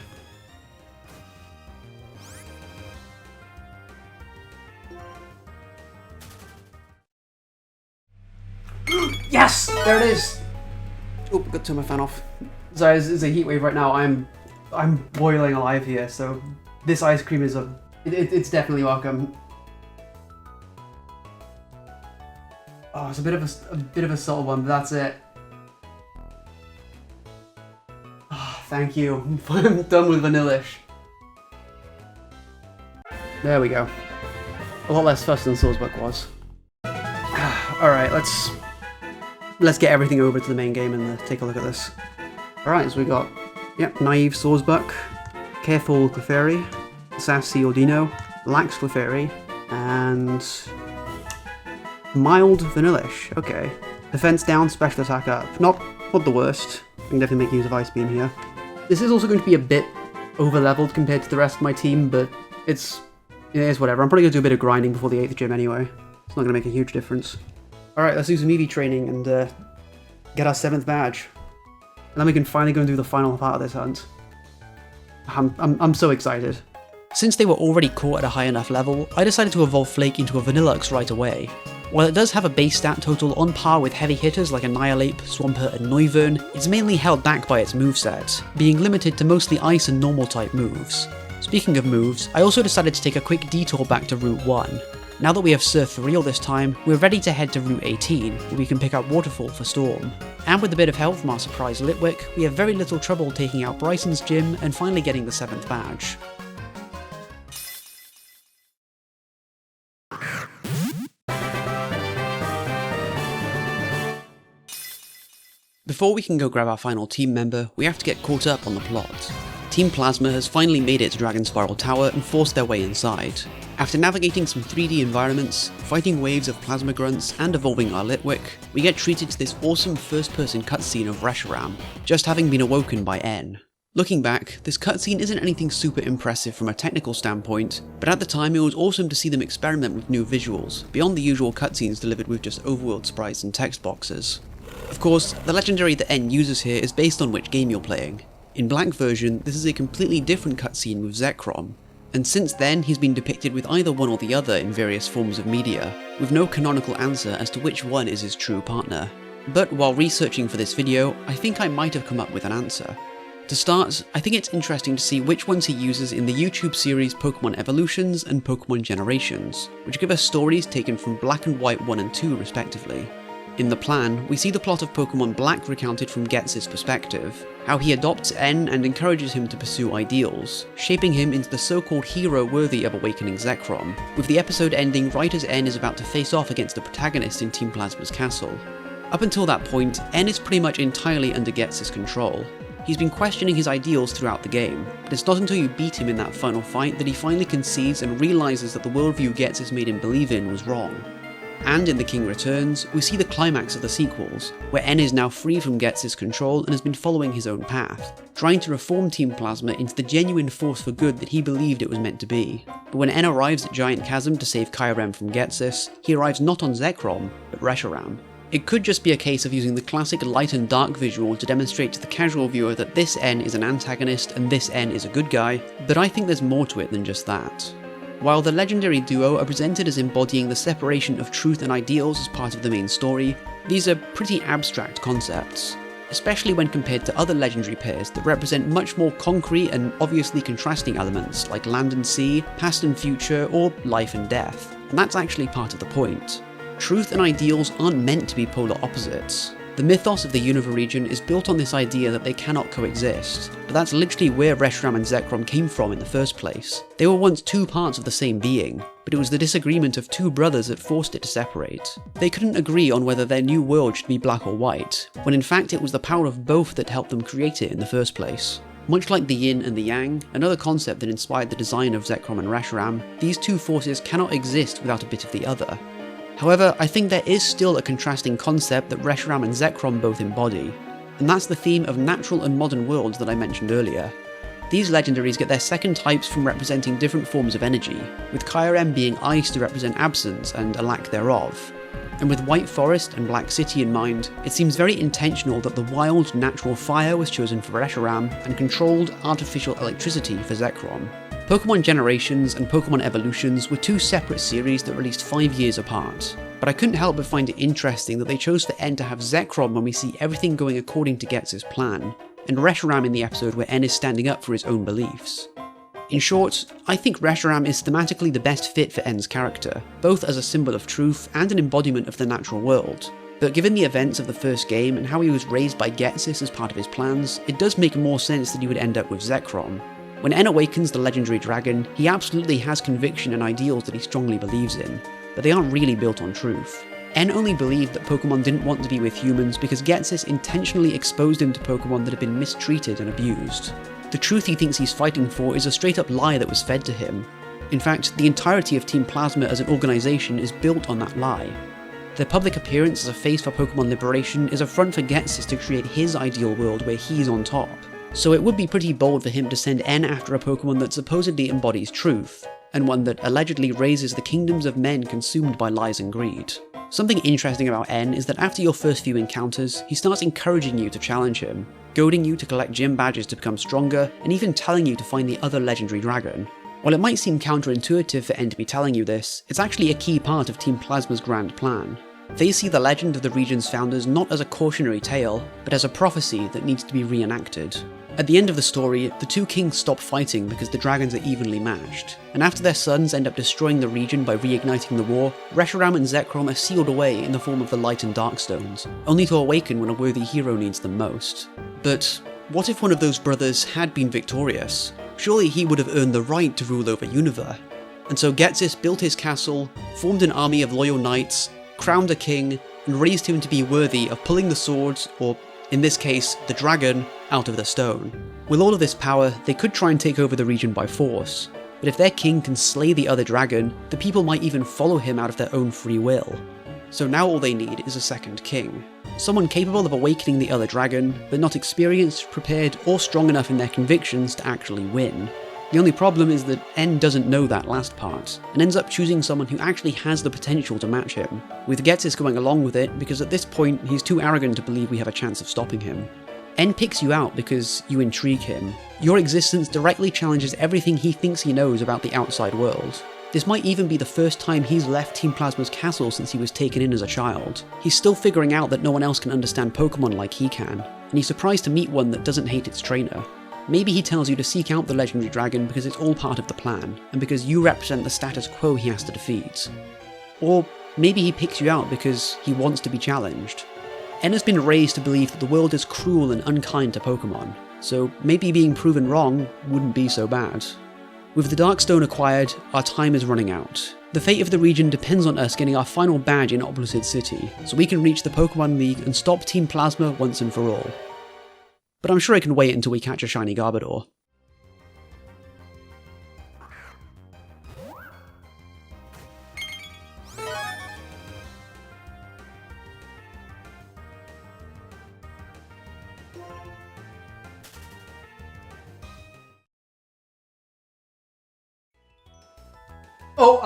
Yes! There it is! Oh, got to turn my fan off. Sorry, it's a heat wave right now. I'm boiling alive here, so this ice cream is it's definitely welcome. Oh, it's a bit of a subtle one, but that's it. Oh, thank you. I'm done with Vanillish. There we go. A lot less fuss than Swordsbuck was. Alright, let's get everything over to the main game and take a look at this. Alright, so we got, Naive Swordsbuck, Careful Clefairy, Sassy Ordino, Lax Clefairy, and Mild Vanillish. Okay. Defense down, special attack up. Not the worst. We can definitely make use of Ice Beam here. This is also going to be a bit over-leveled compared to the rest of my team, but it is whatever. I'm probably going to do a bit of grinding before the 8th gym anyway. It's not going to make a huge difference. Alright, let's do some EV training and get our 7th badge. And then we can finally go and do the final part of this hunt. I'm so excited. Since they were already caught at a high enough level, I decided to evolve Flake into a Vanillish right away. While it does have a base stat total on par with heavy hitters like Annihilate, Swampert and Noivern, it's mainly held back by its moveset, being limited to mostly ice and normal type moves. Speaking of moves, I also decided to take a quick detour back to Route 1. Now that we have Surf for real this time, we're ready to head to Route 18, where we can pick up Waterfall for Storm. And with a bit of help from our surprise Litwick, we have very little trouble taking out Bryson's gym and finally getting the 7th badge. Before we can go grab our final team member, we have to get caught up on the plot. Team Plasma has finally made it to Dragon Spiral Tower and forced their way inside. After navigating some 3D environments, fighting waves of plasma grunts, and evolving our Litwick, we get treated to this awesome first-person cutscene of Reshiram, just having been awoken by N. Looking back, this cutscene isn't anything super impressive from a technical standpoint, but at the time it was awesome to see them experiment with new visuals, beyond the usual cutscenes delivered with just overworld sprites and text boxes. Of course, the legendary that N uses here is based on which game you're playing. In Black version, this is a completely different cutscene with Zekrom, and since then he's been depicted with either one or the other in various forms of media, with no canonical answer as to which one is his true partner. But while researching for this video, I think I might have come up with an answer. To start, I think it's interesting to see which ones he uses in the YouTube series Pokemon Evolutions and Pokemon Generations, which give us stories taken from Black and White 1 and 2 respectively. In the plan, we see the plot of Pokemon Black recounted from Ghetsis' perspective, how he adopts N and encourages him to pursue ideals, shaping him into the so-called hero worthy of awakening Zekrom, with the episode ending right as N is about to face off against the protagonist in Team Plasma's castle. Up until that point, N is pretty much entirely under Ghetsis' control. He's been questioning his ideals throughout the game, but it's not until you beat him in that final fight that he finally concedes and realises that the worldview Ghetsis made him believe in was wrong. And in The King Returns, we see the climax of the sequels, where N is now free from Ghetsis' control and has been following his own path, trying to reform Team Plasma into the genuine force for good that he believed it was meant to be. But when N arrives at Giant Chasm to save Kyurem from Ghetsis, he arrives not on Zekrom, but Reshiram. It could just be a case of using the classic light and dark visual to demonstrate to the casual viewer that this N is an antagonist and this N is a good guy, but I think there's more to it than just that. While the legendary duo are presented as embodying the separation of truth and ideals as part of the main story, these are pretty abstract concepts, especially when compared to other legendary pairs that represent much more concrete and obviously contrasting elements like land and sea, past and future, or life and death, and that's actually part of the point. Truth and ideals aren't meant to be polar opposites. The mythos of the Unova region is built on this idea that they cannot coexist, but that's literally where Reshiram and Zekrom came from in the first place. They were once two parts of the same being, but it was the disagreement of two brothers that forced it to separate. They couldn't agree on whether their new world should be black or white, when in fact it was the power of both that helped them create it in the first place. Much like the yin and the yang, another concept that inspired the design of Zekrom and Reshiram, these two forces cannot exist without a bit of the other. However, I think there is still a contrasting concept that Reshiram and Zekrom both embody, and that's the theme of natural and modern worlds that I mentioned earlier. These legendaries get their second types from representing different forms of energy, with Kyurem being ice to represent absence and a lack thereof. And with White Forest and Black City in mind, it seems very intentional that the wild, natural fire was chosen for Reshiram and controlled, artificial electricity for Zekrom. Pokemon Generations and Pokemon Evolutions were two separate series that released 5 years apart, but I couldn't help but find it interesting that they chose for N to have Zekrom when we see everything going according to Ghetsis' plan, and Reshiram in the episode where N is standing up for his own beliefs. In short, I think Reshiram is thematically the best fit for N's character, both as a symbol of truth and an embodiment of the natural world. But given the events of the first game and how he was raised by Ghetsis as part of his plans, it does make more sense that he would end up with Zekrom. When N awakens the legendary dragon, he absolutely has conviction and ideals that he strongly believes in, but they aren't really built on truth. N only believed that Pokemon didn't want to be with humans because Ghetsis intentionally exposed him to Pokemon that had been mistreated and abused. The truth he thinks he's fighting for is a straight up lie that was fed to him. In fact, the entirety of Team Plasma as an organisation is built on that lie. Their public appearance as a face for Pokemon liberation is a front for Ghetsis to create his ideal world where he's on top. So it would be pretty bold for him to send N after a Pokemon that supposedly embodies truth, and one that allegedly raises the kingdoms of men consumed by lies and greed. Something interesting about N is that after your first few encounters, he starts encouraging you to challenge him, goading you to collect gym badges to become stronger, and even telling you to find the other legendary dragon. While it might seem counterintuitive for N to be telling you this, it's actually a key part of Team Plasma's grand plan. They see the legend of the region's founders not as a cautionary tale, but as a prophecy that needs to be reenacted. At the end of the story, the two kings stop fighting because the dragons are evenly matched, and after their sons end up destroying the region by reigniting the war, Reshiram and Zekrom are sealed away in the form of the Light and Dark Stones, only to awaken when a worthy hero needs them most. But what if one of those brothers had been victorious? Surely he would have earned the right to rule over Unova. And so Ghetsis built his castle, formed an army of loyal knights, crowned a king, and raised him to be worthy of pulling the swords, or in this case, the dragon, out of the stone. With all of this power, they could try and take over the region by force, but if their king can slay the other dragon, the people might even follow him out of their own free will. So now all they need is a second king. Someone capable of awakening the other dragon, but not experienced, prepared, or strong enough in their convictions to actually win. The only problem is that N doesn't know that last part, and ends up choosing someone who actually has the potential to match him, with Ghetsis going along with it because at this point he's too arrogant to believe we have a chance of stopping him. N picks you out because you intrigue him. Your existence directly challenges everything he thinks he knows about the outside world. This might even be the first time he's left Team Plasma's castle since he was taken in as a child. He's still figuring out that no one else can understand Pokemon like he can, and he's surprised to meet one that doesn't hate its trainer. Maybe he tells you to seek out the legendary dragon because it's all part of the plan, and because you represent the status quo he has to defeat. Or maybe he picks you out because he wants to be challenged. N has been raised to believe that the world is cruel and unkind to Pokemon, so maybe being proven wrong wouldn't be so bad. With the Darkstone acquired, our time is running out. The fate of the region depends on us getting our final badge in Opposite City, so we can reach the Pokemon League and stop Team Plasma once and for all. But I'm sure I can wait until we catch a shiny Garbodor. Oh,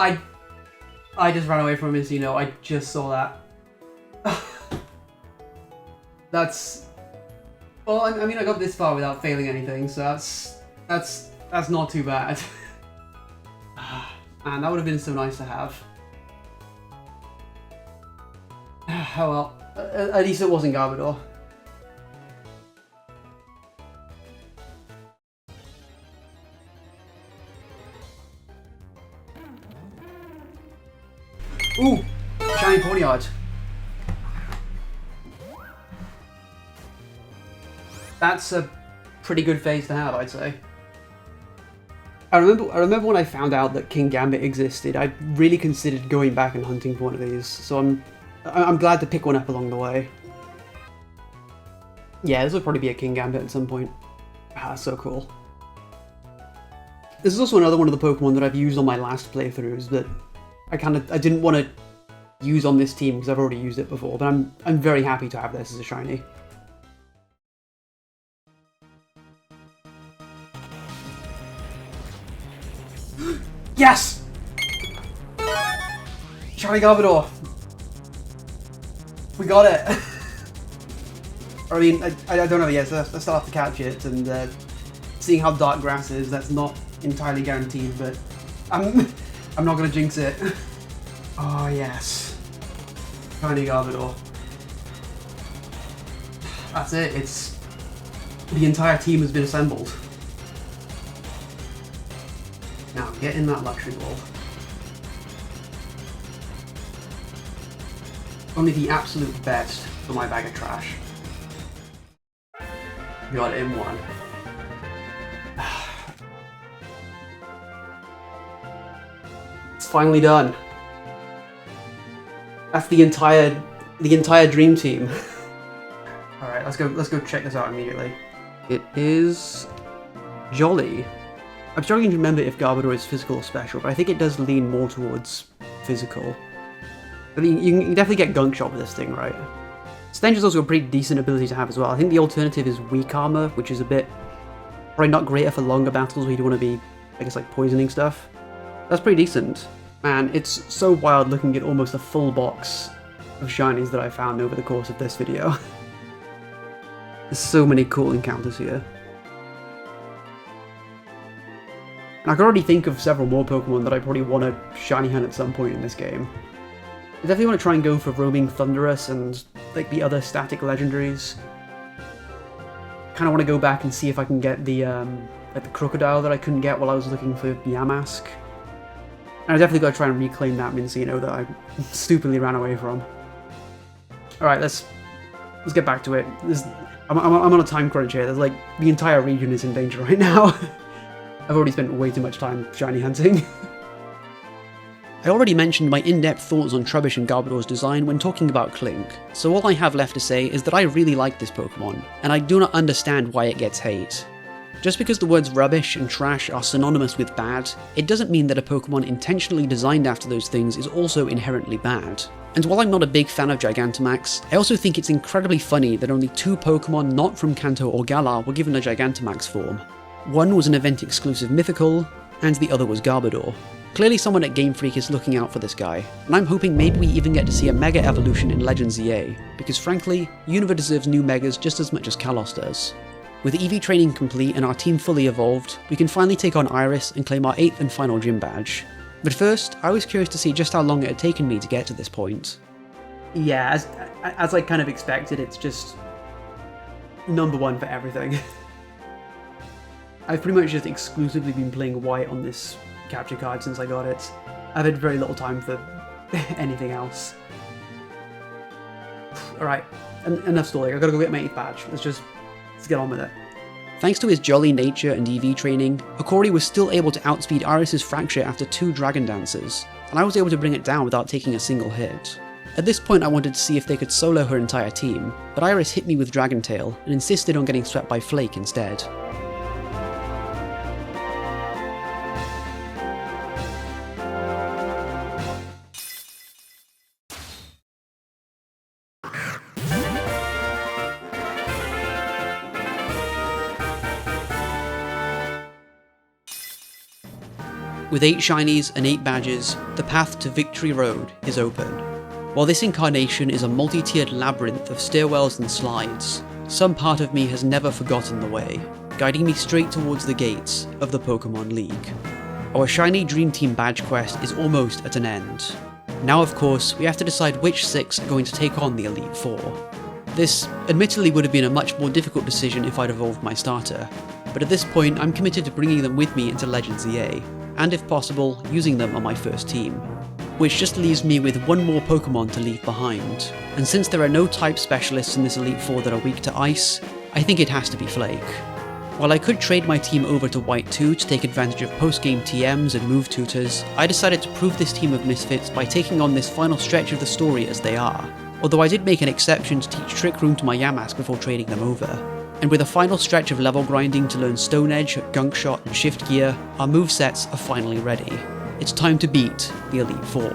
I just ran away from him, you know, I just saw that. That's... Well, I mean, I got this far without failing anything, so that's not too bad. Man, that would have been so nice to have. Oh well, at least it wasn't Garbodor. Ooh! Shiny Ponyard. That's a pretty good phase to have, I'd say. I remember when I found out that King Gambit existed, I really considered going back and hunting for one of these, so I'm glad to pick one up along the way. Yeah, this will probably be a King Gambit at some point. Ah, so cool. This is also another one of the Pokemon that I've used on my last playthroughs, but I didn't want to use on this team because I've already used it before, but I'm very happy to have this as a shiny. Yes! Shiny Garbodor! We got it! I mean, I don't know, yes, I still have to catch it, and seeing how dark grass is, that's not entirely guaranteed, but I'm not gonna jinx it. Oh yes. Shiny Garbodor. That's it, the entire team has been assembled. Now, get in that luxury ball. Only the absolute best for my bag of trash. Got it in one. It's finally done. That's the entire dream team. All right, let's go check this out immediately. It is Jolly. I'm struggling to remember if Garbodor is physical or special, but I think it does lean more towards physical. I mean, you can definitely get Gunk Shot with this thing, right? Stench is also a pretty decent ability to have as well. I think the alternative is Weak Armor, which is a bit Probably not greater for longer battles where you don't want to be, I guess, like poisoning stuff. That's pretty decent. Man, it's so wild looking at almost a full box of shinies that I found over the course of this video. There's so many cool encounters here. And I can already think of several more Pokemon that I probably want to shiny hunt at some point in this game. I definitely want to try and go for Roaming Thundurus and like the other static legendaries. Kind of want to go back and see if I can get the like the Crocodile that I couldn't get while I was looking for Yamask. And I definitely got to try and reclaim that Mincino that I stupidly ran away from. Alright, let's get back to it. I'm on a time crunch here. There's like, the entire region is in danger right now. I've already spent way too much time shiny hunting. I already mentioned my in-depth thoughts on Trubbish and Garbodor's design when talking about Klink, so all I have left to say is that I really like this Pokemon, and I do not understand why it gets hate. Just because the words rubbish and trash are synonymous with bad, it doesn't mean that a Pokemon intentionally designed after those things is also inherently bad. And while I'm not a big fan of Gigantamax, I also think it's incredibly funny that only 2 Pokemon not from Kanto or Galar were given a Gigantamax form. One was an event-exclusive mythical, and the other was Garbodor. Clearly someone at Game Freak is looking out for this guy, and I'm hoping maybe we even get to see a Mega Evolution in Legends EA, because frankly, Unova deserves new Megas just as much as Kalos does. With EV training complete and our team fully evolved, we can finally take on Iris and claim our 8th and final gym badge. But first, I was curious to see just how long it had taken me to get to this point. Yeah, as I kind of expected, it's just number 1 for everything. I've pretty much just exclusively been playing white on this capture card since I got it. I've had very little time for anything else. Alright, enough stalling. I've got to go get my 8th badge. Let's get on with it. Thanks to his jolly nature and EV training, Hikori was still able to outspeed Iris's Fracture after 2 Dragon Dances, and I was able to bring it down without taking a single hit. At this point I wanted to see if they could solo her entire team, but Iris hit me with Dragon Tail and insisted on getting swept by Flake instead. With 8 shinies and 8 badges, the path to Victory Road is open. While this incarnation is a multi-tiered labyrinth of stairwells and slides, some part of me has never forgotten the way, guiding me straight towards the gates of the Pokemon League. Our Shiny Dream Team badge quest is almost at an end. Now of course, we have to decide which 6 are going to take on the Elite Four. This admittedly would have been a much more difficult decision if I'd evolved my starter, but at this point I'm committed to bringing them with me into Legends EA, and if possible, using them on my first team. Which just leaves me with 1 more Pokemon to leave behind, and since there are no type specialists in this Elite Four that are weak to Ice, I think it has to be Flake. While I could trade my team over to White 2 to take advantage of post-game TMs and move tutors, I decided to prove this team of misfits by taking on this final stretch of the story as they are, although I did make an exception to teach Trick Room to my Yamask before trading them over. And with a final stretch of level grinding to learn Stone Edge, Gunk Shot and Shift Gear, our movesets are finally ready. It's time to beat the Elite Four.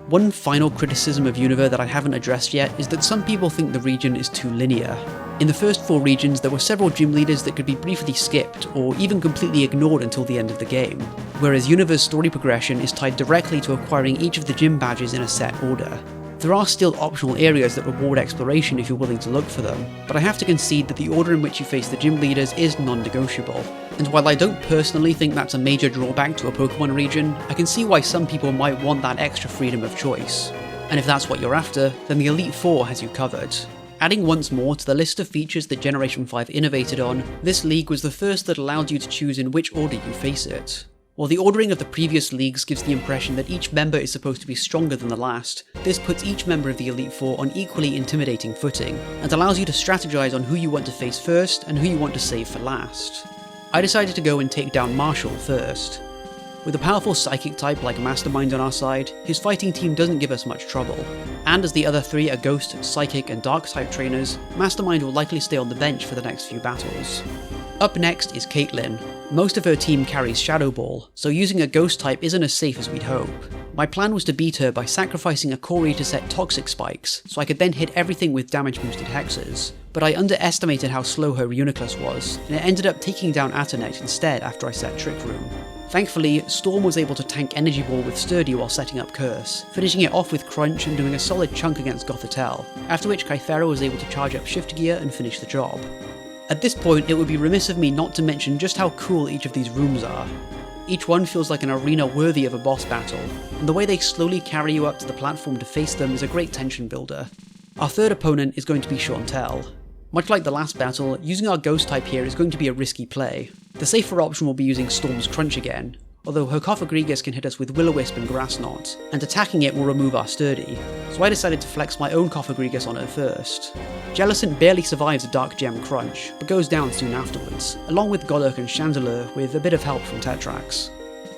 One final criticism of Unova that I haven't addressed yet is that some people think the region is too linear. In the first 4 regions there were several gym leaders that could be briefly skipped or even completely ignored until the end of the game, whereas Unova's story progression is tied directly to acquiring each of the gym badges in a set order. There are still optional areas that reward exploration if you're willing to look for them, but I have to concede that the order in which you face the gym leaders is non-negotiable. And while I don't personally think that's a major drawback to a Pokemon region, I can see why some people might want that extra freedom of choice. And if that's what you're after, then the Elite Four has you covered. Adding once more to the list of features that Generation 5 innovated on, this league was the first that allowed you to choose in which order you face it. While the ordering of the previous leagues gives the impression that each member is supposed to be stronger than the last, this puts each member of the Elite Four on equally intimidating footing, and allows you to strategize on who you want to face first and who you want to save for last. I decided to go and take down Marshall first. With a powerful Psychic type like Mastermind on our side, his fighting team doesn't give us much trouble, and as the other 3 are Ghost, Psychic and Dark type trainers, Mastermind will likely stay on the bench for the next few battles. Up next is Caitlyn. Most of her team carries Shadow Ball, so using a Ghost type isn't as safe as we'd hope. My plan was to beat her by sacrificing a Core to set Toxic Spikes, so I could then hit everything with damage boosted hexes, but I underestimated how slow her Reuniclus was, and it ended up taking down Atanet instead after I set Trick Room. Thankfully, Storm was able to tank Energy Ball with Sturdy while setting up Curse, finishing it off with Crunch and doing a solid chunk against Gothitelle, after which Kythera was able to charge up Shift Gear and finish the job. At this point, it would be remiss of me not to mention just how cool each of these rooms are. Each one feels like an arena worthy of a boss battle, and the way they slowly carry you up to the platform to face them is a great tension builder. Our third opponent is going to be Chantel. Much like the last battle, using our Ghost type here is going to be a risky play. The safer option will be using Storm's Crunch again, although her Cofagrigus can hit us with Will-O-Wisp and Grass Knot, and attacking it will remove our Sturdy, so I decided to flex my own Cofagrigus on her first. Jellicent barely survives a Dark Gem Crunch, but goes down soon afterwards, along with Golurk and Chandelure with a bit of help from Tetrax.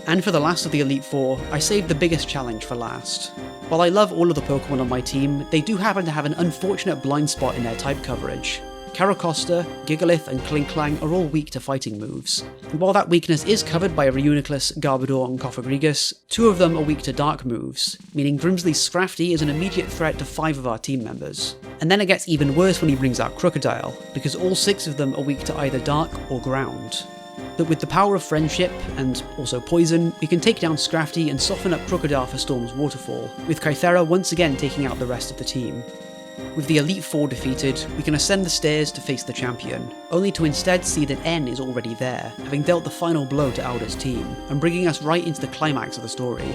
And for the last of the Elite Four, I saved the biggest challenge for last. While I love all of the Pokemon on my team, they do happen to have an unfortunate blind spot in their type coverage. Caracosta, Gigalith and Klinklang are all weak to fighting moves, and while that weakness is covered by Reuniclus, Garbodor and Cofagrigus, 2 of them are weak to dark moves, meaning Grimsley's Scrafty is an immediate threat to 5 of our team members. And then it gets even worse when he brings out Crocodile, because all 6 of them are weak to either dark or ground. But with the power of Friendship, and also Poison, we can take down Scrafty and soften up Crocodile for Storm's Waterfall, with Kythera once again taking out the rest of the team. With the Elite Four defeated, we can ascend the stairs to face the champion, only to instead see that N is already there, having dealt the final blow to Alda's team, and bringing us right into the climax of the story.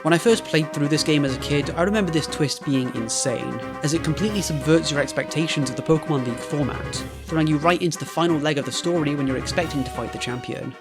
When I first played through this game as a kid, I remember this twist being insane, as it completely subverts your expectations of the Pokemon League format, throwing you right into the final leg of the story when you're expecting to fight the champion.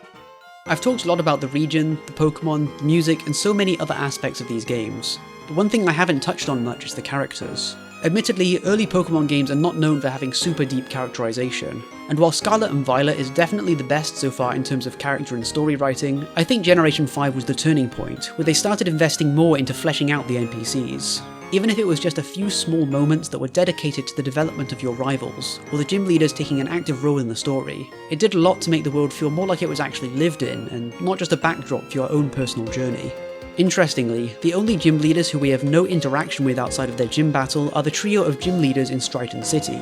I've talked a lot about the region, the Pokemon, the music, and so many other aspects of these games, but one thing I haven't touched on much is the characters. Admittedly, early Pokemon games are not known for having super deep characterization, and while Scarlet and Violet is definitely the best so far in terms of character and story writing, I think Generation 5 was the turning point, where they started investing more into fleshing out the NPCs. Even if it was just a few small moments that were dedicated to the development of your rivals, or the gym leaders taking an active role in the story, it did a lot to make the world feel more like it was actually lived in, and not just a backdrop for your own personal journey. Interestingly, the only gym leaders who we have no interaction with outside of their gym battle are the trio of gym leaders in Striaton City.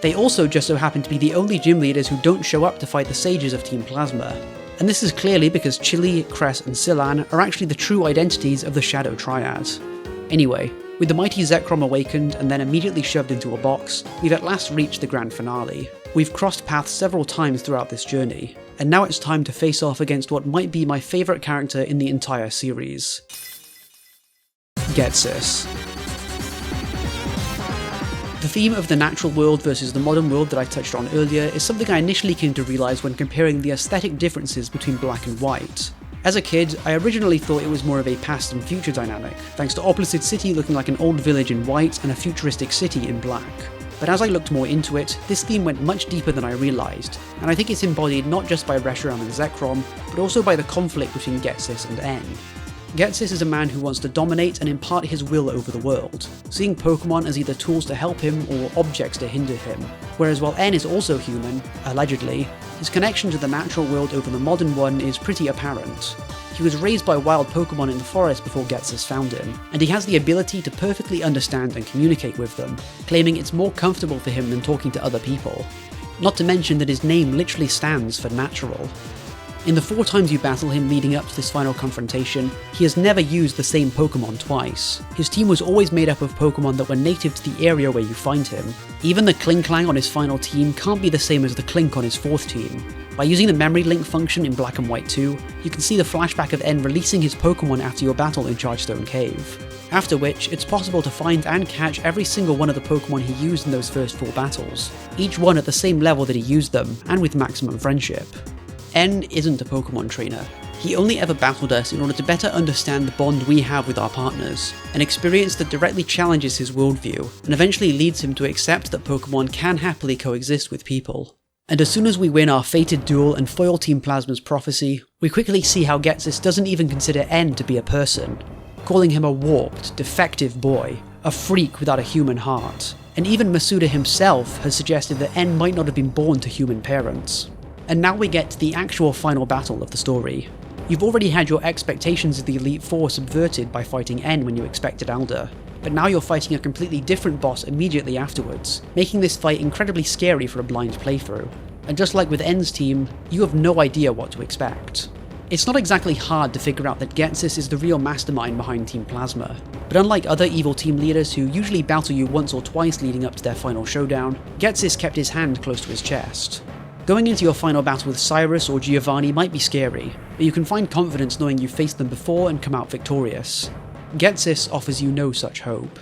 They also just so happen to be the only gym leaders who don't show up to fight the sages of Team Plasma, and this is clearly because Chili, Cress and Silan are actually the true identities of the Shadow Triad. Anyway, with the mighty Zekrom awakened and then immediately shoved into a box, we've at last reached the grand finale. We've crossed paths several times throughout this journey, and now it's time to face off against what might be my favourite character in the entire series. Ghetsis. The theme of the natural world versus the modern world that I touched on earlier is something I initially came to realise when comparing the aesthetic differences between black and white. As a kid, I originally thought it was more of a past and future dynamic, thanks to Oplicid City looking like an old village in white and a futuristic city in black. But as I looked more into it, this theme went much deeper than I realised, and I think it's embodied not just by Reshiram and Zekrom, but also by the conflict between Ghetsis and N. Ghetsis is a man who wants to dominate and impart his will over the world, seeing Pokemon as either tools to help him or objects to hinder him, whereas while N is also human, allegedly, his connection to the natural world over the modern one is pretty apparent. He was raised by wild Pokemon in the forest before Ghetsis found him, and he has the ability to perfectly understand and communicate with them, claiming it's more comfortable for him than talking to other people. Not to mention that his name literally stands for natural. In the 4 times you battle him leading up to this final confrontation, he has never used the same Pokemon twice. His team was always made up of Pokemon that were native to the area where you find him. Even the Klinklang on his final team can't be the same as the Klink on his 4th team. By using the memory link function in Black and White 2, you can see the flashback of N releasing his Pokemon after your battle in Chargestone Cave. After which, it's possible to find and catch every single one of the Pokemon he used in those first 4 battles, each one at the same level that he used them, and with maximum friendship. N isn't a Pokemon trainer. He only ever battled us in order to better understand the bond we have with our partners, an experience that directly challenges his worldview, and eventually leads him to accept that Pokemon can happily coexist with people. And as soon as we win our fated duel and foil Team Plasma's prophecy, we quickly see how Ghetsis doesn't even consider N to be a person. calling him a warped, defective boy, a freak without a human heart. And even Masuda himself has suggested that N might not have been born to human parents. And now we get to the actual final battle of the story. You've already had your expectations of the Elite Four subverted by fighting N when you expected Alder, but now you're fighting a completely different boss immediately afterwards, making this fight incredibly scary for a blind playthrough. And just like with N's team, you have no idea what to expect. It's not exactly hard to figure out that Ghetsis is the real mastermind behind Team Plasma, but unlike other evil team leaders who usually battle you once or twice leading up to their final showdown, Ghetsis kept his hand close to his chest. Going into your final battle with Cyrus or Giovanni might be scary, but you can find confidence knowing you've faced them before and come out victorious. Ghetsis offers you no such hope.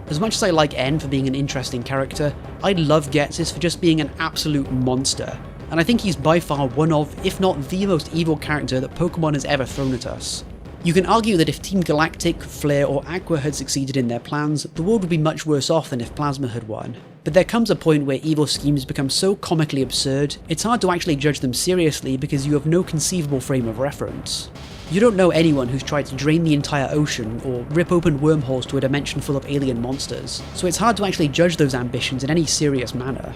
As much as I like N for being an interesting character, I love Ghetsis for just being an absolute monster, and I think he's by far one of, if not the most evil character that Pokemon has ever thrown at us. You can argue that if Team Galactic, Flare or Aqua had succeeded in their plans, the world would be much worse off than if Plasma had won. But there comes a point where evil schemes become so comically absurd, it's hard to actually judge them seriously because you have no conceivable frame of reference. You don't know anyone who's tried to drain the entire ocean or rip open wormholes to a dimension full of alien monsters, so it's hard to actually judge those ambitions in any serious manner.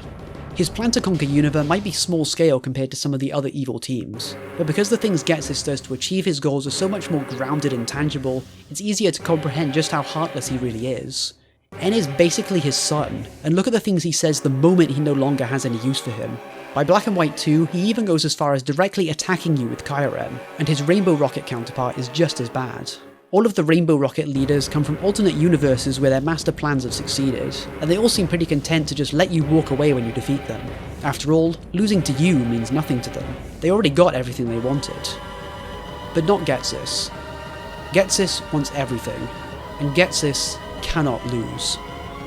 His plan to conquer Unova might be small scale compared to some of the other evil teams, but because the things Ghetsis does to achieve his goals are so much more grounded and tangible, it's easier to comprehend just how heartless he really is. N is basically his son, and look at the things he says the moment he no longer has any use for him. By Black and White 2, he even goes as far as directly attacking you with Kyurem, and his Rainbow Rocket counterpart is just as bad. All of the Rainbow Rocket leaders come from alternate universes where their master plans have succeeded, and they all seem pretty content to just let you walk away when you defeat them. After all, losing to you means nothing to them. They already got everything they wanted. But not Ghetsis. Ghetsis wants everything, and Ghetsis cannot lose.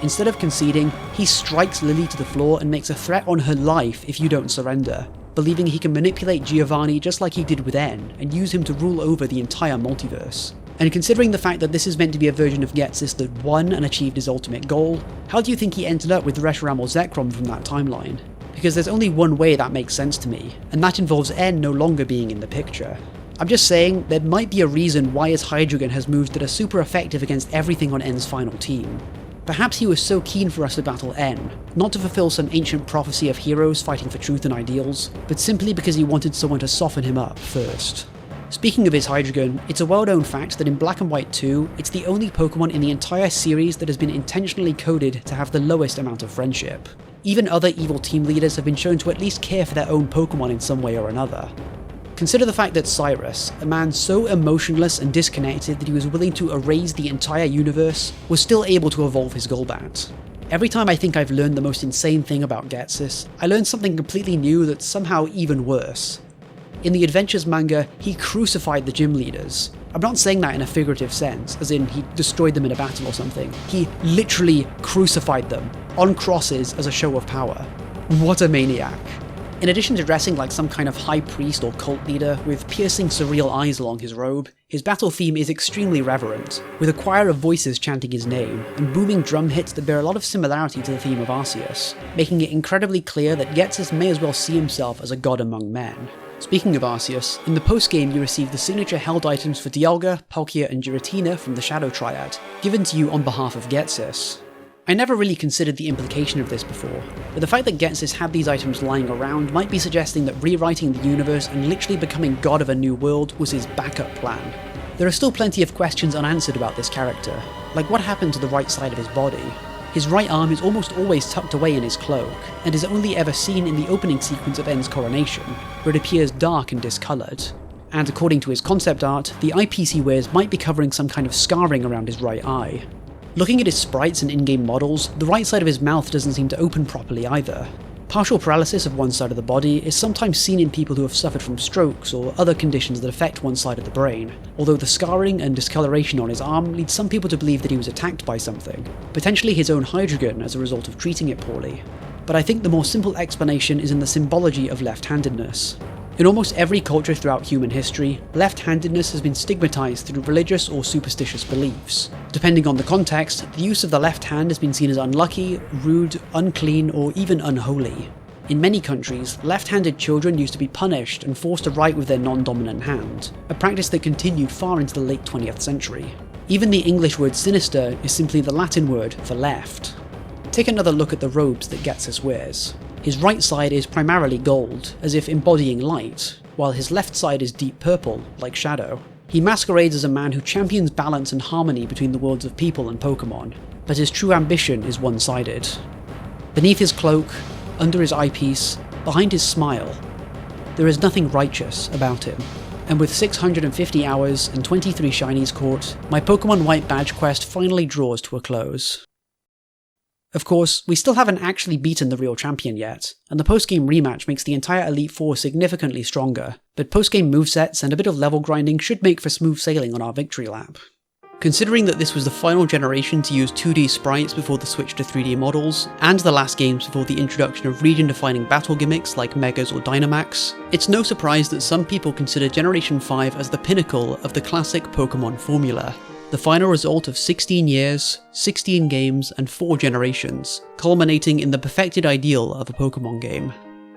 Instead of conceding, he strikes Lily to the floor and makes a threat on her life if you don't surrender, believing he can manipulate Giovanni just like he did with N, and use him to rule over the entire multiverse. And considering the fact that this is meant to be a version of Ghetsis that won and achieved his ultimate goal, how do you think he ended up with Reshiram or Zekrom from that timeline? Because there's only one way that makes sense to me, and that involves N no longer being in the picture. I'm just saying, there might be a reason why his Hydreigon has moves that are super effective against everything on N's final team. Perhaps he was so keen for us to battle N, not to fulfill some ancient prophecy of heroes fighting for truth and ideals, but simply because he wanted someone to soften him up first. Speaking of his Hydreigon, it's a well-known fact that in Black and White 2, it's the only Pokemon in the entire series that has been intentionally coded to have the lowest amount of friendship. Even other evil team leaders have been shown to at least care for their own Pokemon in some way or another. Consider the fact that Cyrus, a man so emotionless and disconnected that he was willing to erase the entire universe, was still able to evolve his Golbat. Every time I think I've learned the most insane thing about Ghetsis, I learn something completely new that's somehow even worse. In the Adventures manga, he crucified the gym leaders. I'm not saying that in a figurative sense, as in he destroyed them in a battle or something. He literally crucified them, on crosses as a show of power. What a maniac. In addition to dressing like some kind of high priest or cult leader, with piercing surreal eyes along his robe, his battle theme is extremely reverent, with a choir of voices chanting his name, and booming drum hits that bear a lot of similarity to the theme of Arceus, making it incredibly clear that Ghetsis may as well see himself as a god among men. Speaking of Arceus, in the post-game you receive the signature held items for Dialga, Palkia and Giratina from the Shadow Triad, given to you on behalf of Ghetsis. I never really considered the implication of this before, but the fact that Ghetsis had these items lying around might be suggesting that rewriting the universe and literally becoming god of a new world was his backup plan. There are still plenty of questions unanswered about this character, like what happened to the right side of his body. His right arm is almost always tucked away in his cloak, and is only ever seen in the opening sequence of N's coronation, where it appears dark and discoloured. And according to his concept art, the eyepiece he wears might be covering some kind of scarring around his right eye. Looking at his sprites and in-game models, the right side of his mouth doesn't seem to open properly either. Partial paralysis of one side of the body is sometimes seen in people who have suffered from strokes or other conditions that affect one side of the brain, although the scarring and discoloration on his arm leads some people to believe that he was attacked by something, potentially his own Hydreigon as a result of treating it poorly. But I think the more simple explanation is in the symbology of left-handedness. In almost every culture throughout human history, left-handedness has been stigmatized through religious or superstitious beliefs. Depending on the context, the use of the left hand has been seen as unlucky, rude, unclean, or even unholy. In many countries, left-handed children used to be punished and forced to write with their non-dominant hand, a practice that continued far into the late 20th century. Even the English word sinister is simply the Latin word for left. Take another look at the robes that Ghetsis wears. His right side is primarily gold, as if embodying light, while his left side is deep purple, like shadow. He masquerades as a man who champions balance and harmony between the worlds of people and Pokemon, but his true ambition is one-sided. Beneath his cloak, under his eyepiece, behind his smile, there is nothing righteous about him. And with 650 hours and 23 Shinies caught, my Pokemon White badge quest finally draws to a close. Of course, we still haven't actually beaten the real champion yet, and the post-game rematch makes the entire Elite Four significantly stronger, but post-game movesets and a bit of level grinding should make for smooth sailing on our victory lap. Considering that this was the final generation to use 2D sprites before the switch to 3D models, and the last games before the introduction of region-defining battle gimmicks like Megas or Dynamax, it's no surprise that some people consider Generation 5 as the pinnacle of the classic Pokemon formula. The final result of 16 years, 16 games, and 4 generations, culminating in the perfected ideal of a Pokemon game.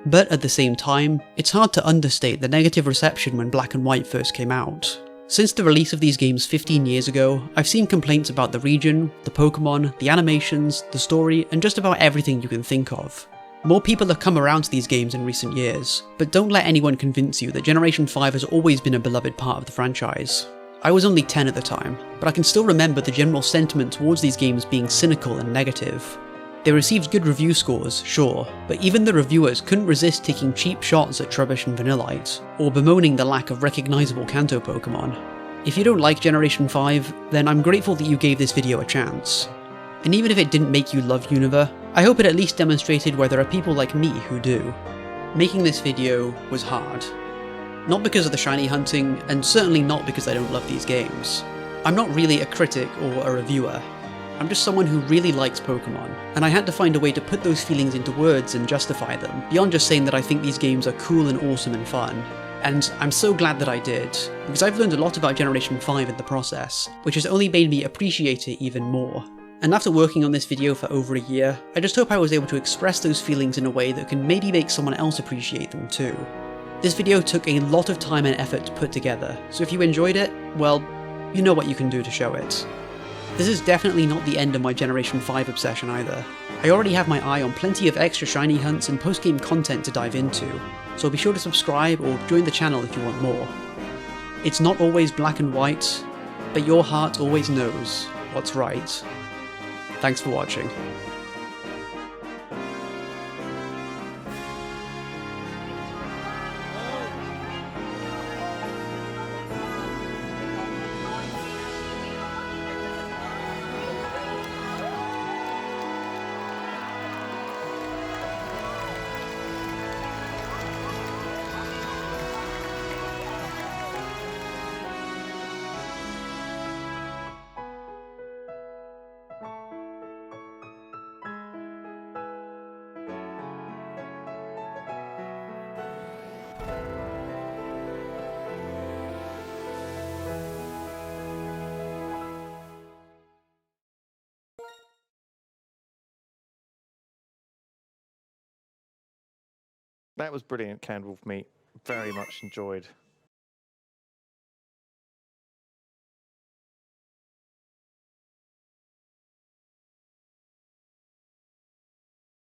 But at the same time, it's hard to understate the negative reception when Black and White first came out. Since the release of these games 15 years ago, I've seen complaints about the region, the Pokemon, the animations, the story, and just about everything you can think of. More people have come around to these games in recent years, but don't let anyone convince you that Generation 5 has always been a beloved part of the franchise. I was only 10 at the time, but I can still remember the general sentiment towards these games being cynical and negative. They received good review scores, sure, but even the reviewers couldn't resist taking cheap shots at Trubbish and Vanillite, or bemoaning the lack of recognisable Kanto Pokemon. If you don't like Generation 5, then I'm grateful that you gave this video a chance. And even if it didn't make you love Unova, I hope it at least demonstrated why there are people like me who do. Making this video was hard. Not because of the shiny hunting, and certainly not because I don't love these games. I'm not really a critic or a reviewer. I'm just someone who really likes Pokemon, and I had to find a way to put those feelings into words and justify them, beyond just saying that I think these games are cool and awesome and fun. And I'm so glad that I did, because I've learned a lot about Generation 5 in the process, which has only made me appreciate it even more. And after working on this video for over a year, I just hope I was able to express those feelings in a way that can maybe make someone else appreciate them too. This video took a lot of time and effort to put together, so if you enjoyed it, well, you know what you can do to show it. This is definitely not the end of my Generation 5 obsession either. I already have my eye on plenty of extra shiny hunts and post-game content to dive into, so be sure to subscribe or join the channel if you want more. It's not always black and white, but your heart always knows what's right. Thanks for watching. That was brilliant, Candle Meat. Very much enjoyed